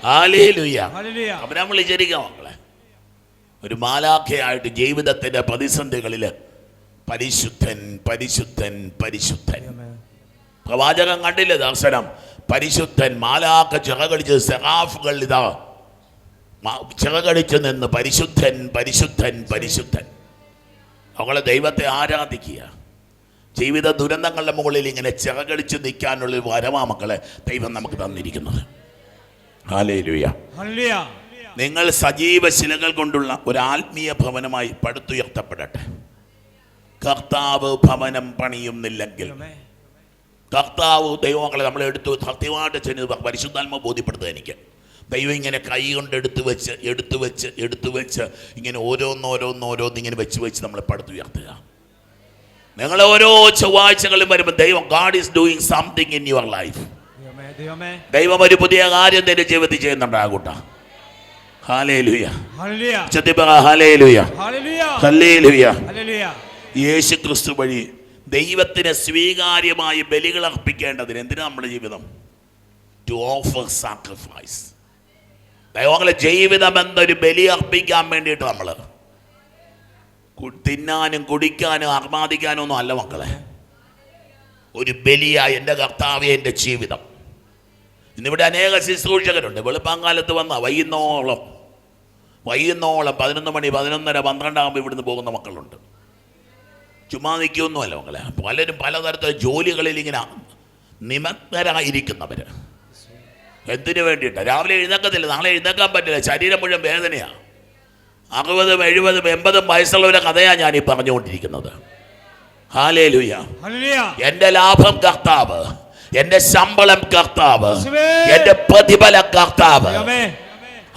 hallelujah. അപ്പൊ നമ്മൾ വിചാരിക്കാം മക്കളെ, ഒരു മാലാഖയായിട്ട് ജീവിതത്തിന്റെ പ്രതിസന്ധികളിൽ പരിശുദ്ധൻ, പരിശുദ്ധൻ, പരിശുദ്ധൻ. പ്രവാചകൻ കണ്ടില്ലേ ദർശനം? പരിശുദ്ധൻ. മാലാഖ ചിറകടിച്ച് സെറാഫുകൾ ഇതാ ചിറകടിച്ച് നിന്ന് പരിശുദ്ധൻ, പരിശുദ്ധൻ, പരിശുദ്ധൻ. അവളെ ദൈവത്തെ ആരാധിക്കുക. ജീവിത ദുരന്തങ്ങളുടെ മുകളിൽ ഇങ്ങനെ ചിറകടിച്ച് നിൽക്കാനുള്ള വരമാ മക്കളെ ദൈവം നമുക്ക് തന്നിരിക്കുന്നത്. ഹല്ലേലൂയ. നിങ്ങൾ സജീവ ശിലകൾ കൊണ്ടുള്ള ഒരു ആത്മീയ ഭവനമായി പടുത്തുയർത്തപ്പെടട്ടെ. കർത്താവ് ഭവനം പണിയുന്നില്ലെങ്കിൽ, കർത്താവ് ദൈവമക്കളെ നമ്മളെ സത്യമായിട്ട് ചെന്ന് പരിശുദ്ധാത്മ ബോധ്യപ്പെടുത്തുക. എനിക്ക് ദൈവം ഇങ്ങനെ കൈ കൊണ്ട് എടുത്തു വെച്ച് ഇങ്ങനെ ഓരോന്നിങ്ങനെ വെച്ച് നമ്മളെ പടുത്തുയർത്തുക. നിങ്ങൾ ഓരോ ചൊവ്വാഴ്ചകളും വരുമ്പോൾ ദൈവം, God is doing something in your life. ദൈവം ഒരു പുതിയ കാര്യം നിന്റെ ജീവിതത്തിൽ ചെയ്യുന്നുണ്ടാകൂട്ട. Hallelujah, hallelujah, hallelujah. യേശു ക്രിസ്തു വഴി ദൈവത്തിന് സ്വീകാര്യമായ ബലികൾ അർപ്പിക്കേണ്ടതിന് എന്തിനാ നമ്മുടെ ജീവിതം? To offer sacrifice. ദൈവങ്ങളെ ജീവിതം എന്നൊരു ബലി അർപ്പിക്കാൻ വേണ്ടിയിട്ട് നമ്മൾ തിന്നാനും കുടിക്കാനും ആർമാദിക്കാനും ഒന്നും അല്ല മക്കളെ. ഒരു ബലിയായി എൻ്റെ കർത്താവേ എൻ്റെ ജീവിതം. ഇന്നിവിടെ അനേക ശുശ്രൂഷകരുണ്ട്. വെളുപ്പാങ്കാലത്ത് വന്ന വൈകുന്നോളം 11 മണി 11:30 12 ആകുമ്പോൾ ഇവിടുന്ന് പോകുന്ന മക്കളുണ്ട്. ചുമ്മാ നിൽക്കൊന്നുമല്ല മക്കളെ. പലരും പലതരത്തിലുള്ള ജോലികളിൽ ഇങ്ങനെ നിമഗ്നരായിരിക്കുന്നവർ. എന്തിനു വേണ്ടിയിട്ടാണ്? രാവിലെ എഴുന്നേക്കത്തില്ല, നാളെ എഴുന്നേക്കാൻ പറ്റില്ല, ശരീരം മുഴുവൻ വേദനയാണ്. 60, 70, 80 വയസ്സുള്ളവരുടെ കഥയാണ് ഞാനീ പറഞ്ഞുകൊണ്ടിരിക്കുന്നത്. ഹല്ലേലൂയ. എൻ്റെ ലാഭം കർത്താവ്, എൻ്റെ ശമ്പളം കർത്താവ്, എൻ്റെ പ്രതിഫലം കർത്താവ്.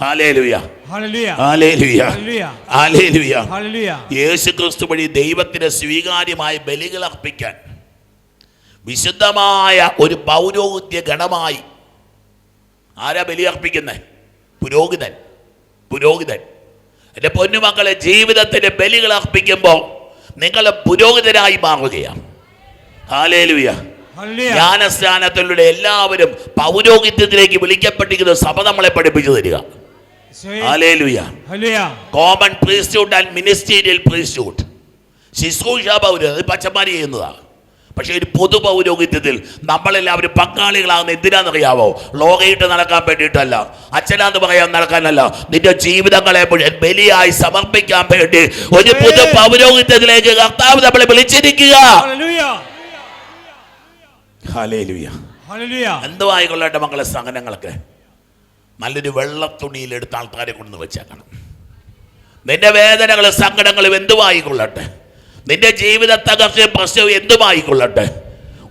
Hallelujah, hallelujah, hallelujah. യേശു ക്രിസ്തു വഴി ദൈവത്തിന് സ്വീകാര്യമായ ബലികൾ അർപ്പിക്കാൻ വിശുദ്ധമായ ഒരു പൗരോഹിത്യ ഗണമായി ആരാ ബലി അർപ്പിക്കുന്നത്? പുരോഹിതൻ. പുരോഹിതൻ. എൻ്റെ പൊന്നുമക്കളെ, ജീവിതത്തിന്റെ ബലികൾ അർപ്പിക്കുമ്പോൾ നിങ്ങൾ പുരോഹിതരായി മാറുകയാണ്. ഹല്ലേലൂയ. ജ്ഞാനസ്നാനത്തിലൂടെ എല്ലാവരും പൗരോഹിത്യത്തിലേക്ക് വിളിക്കപ്പെട്ടിരിക്കുന്ന സഭ നമ്മളെ പഠിപ്പിച്ചു തരിക. Hallelujah. Common priesthood and ministerial priesthood. ശുശ്രൂഷ പൗരോഹിത്യം പച്ചമാരി ചെയ്യുന്നതാണ്. പക്ഷേ ഒരു പൊതു പൗരോഹിത്യത്തിൽ നമ്മളെല്ലാവരും പങ്കാളികളാകുന്ന എന്തിനാണെന്നറിയാവോ? ലോകയിട്ട് നടക്കാൻ വേണ്ടിയിട്ടല്ല, അച്ഛനാന്ന് പറയാൻ നടക്കാനല്ല, നിന്റെ ജീവിതങ്ങളെ മുഴുവൻ ബലിയായി സമർപ്പിക്കാൻ വേണ്ടി ഒരു പൊതു പൗരോഹിത്യത്തിലേക്ക് കർത്താവ് നമ്മളെ വിളിച്ചിരിക്കുക. ഹല്ലേലൂയ. എന്തോ ആയിക്കൊള്ളട്ടെ മക്കളെ, സഹനങ്ങളൊക്കെ നല്ലൊരു വെള്ളത്തുണിയിലെടുത്ത് ആൾക്കാരെ കൊണ്ടുവന്ന് വെച്ചേക്കണം. നിന്റെ വേദനകളും സങ്കടങ്ങളും എന്തുമായിക്കൊള്ളട്ടെ, നിന്റെ ജീവിത തകർച്ചയും പ്രശ്നവും എന്തുമായിക്കൊള്ളട്ടെ,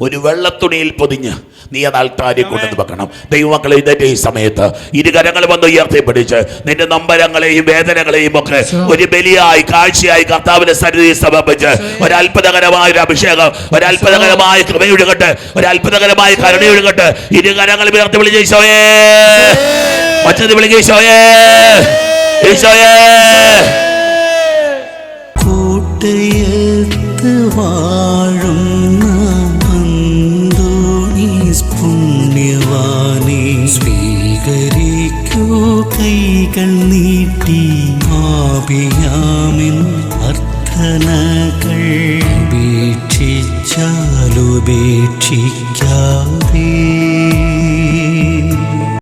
ഒരു വെള്ളത്തുണിയിൽ പൊതിഞ്ഞ് നീ അത് ആൾക്കാരെ കൊണ്ടുവന്ന് വെക്കണം. ദൈവമക്കളെ, ഇന്നത്തെ ഈ സമയത്ത് ഇരുകരങ്ങൾ വന്ന് ഉയർത്തിപ്പിടിച്ച് നിന്റെ നൊമ്പരങ്ങളെയും വേദനകളെയും ഒക്കെ ഒരു ബലിയായി കാഴ്ചയായി കർത്താവിന്റെ സന്നിധിയിൽ സമർപ്പിച്ച് ഒരു അത്ഭുതകരമായ ഒരു അഭിഷേകം, ഒരു അത്ഭുതകരമായ കൃപയൊഴുകട്ടെ, ഒരു അത്ഭുതകരമായ കരുണയൊഴുകട്ടെ. ഇരുകരങ്ങൾ ഉയർത്തി വിളിച്ച് ഈശോയേ, ഒച്ചത്തിൽ വിളിക്കുക ഈശോയേ, ഈശോയേ. കൂട്ടയത്ത് വാഴുന്ന അന്തോണീസ് പുണ്യവാനെ സ്വീകരിക്കൂ കൈകൾ നീട്ടി. ആപിയാമിൻ അർത്ഥനകൾ ഉപേക്ഷിച്ചാലുപേക്ഷിക്കാ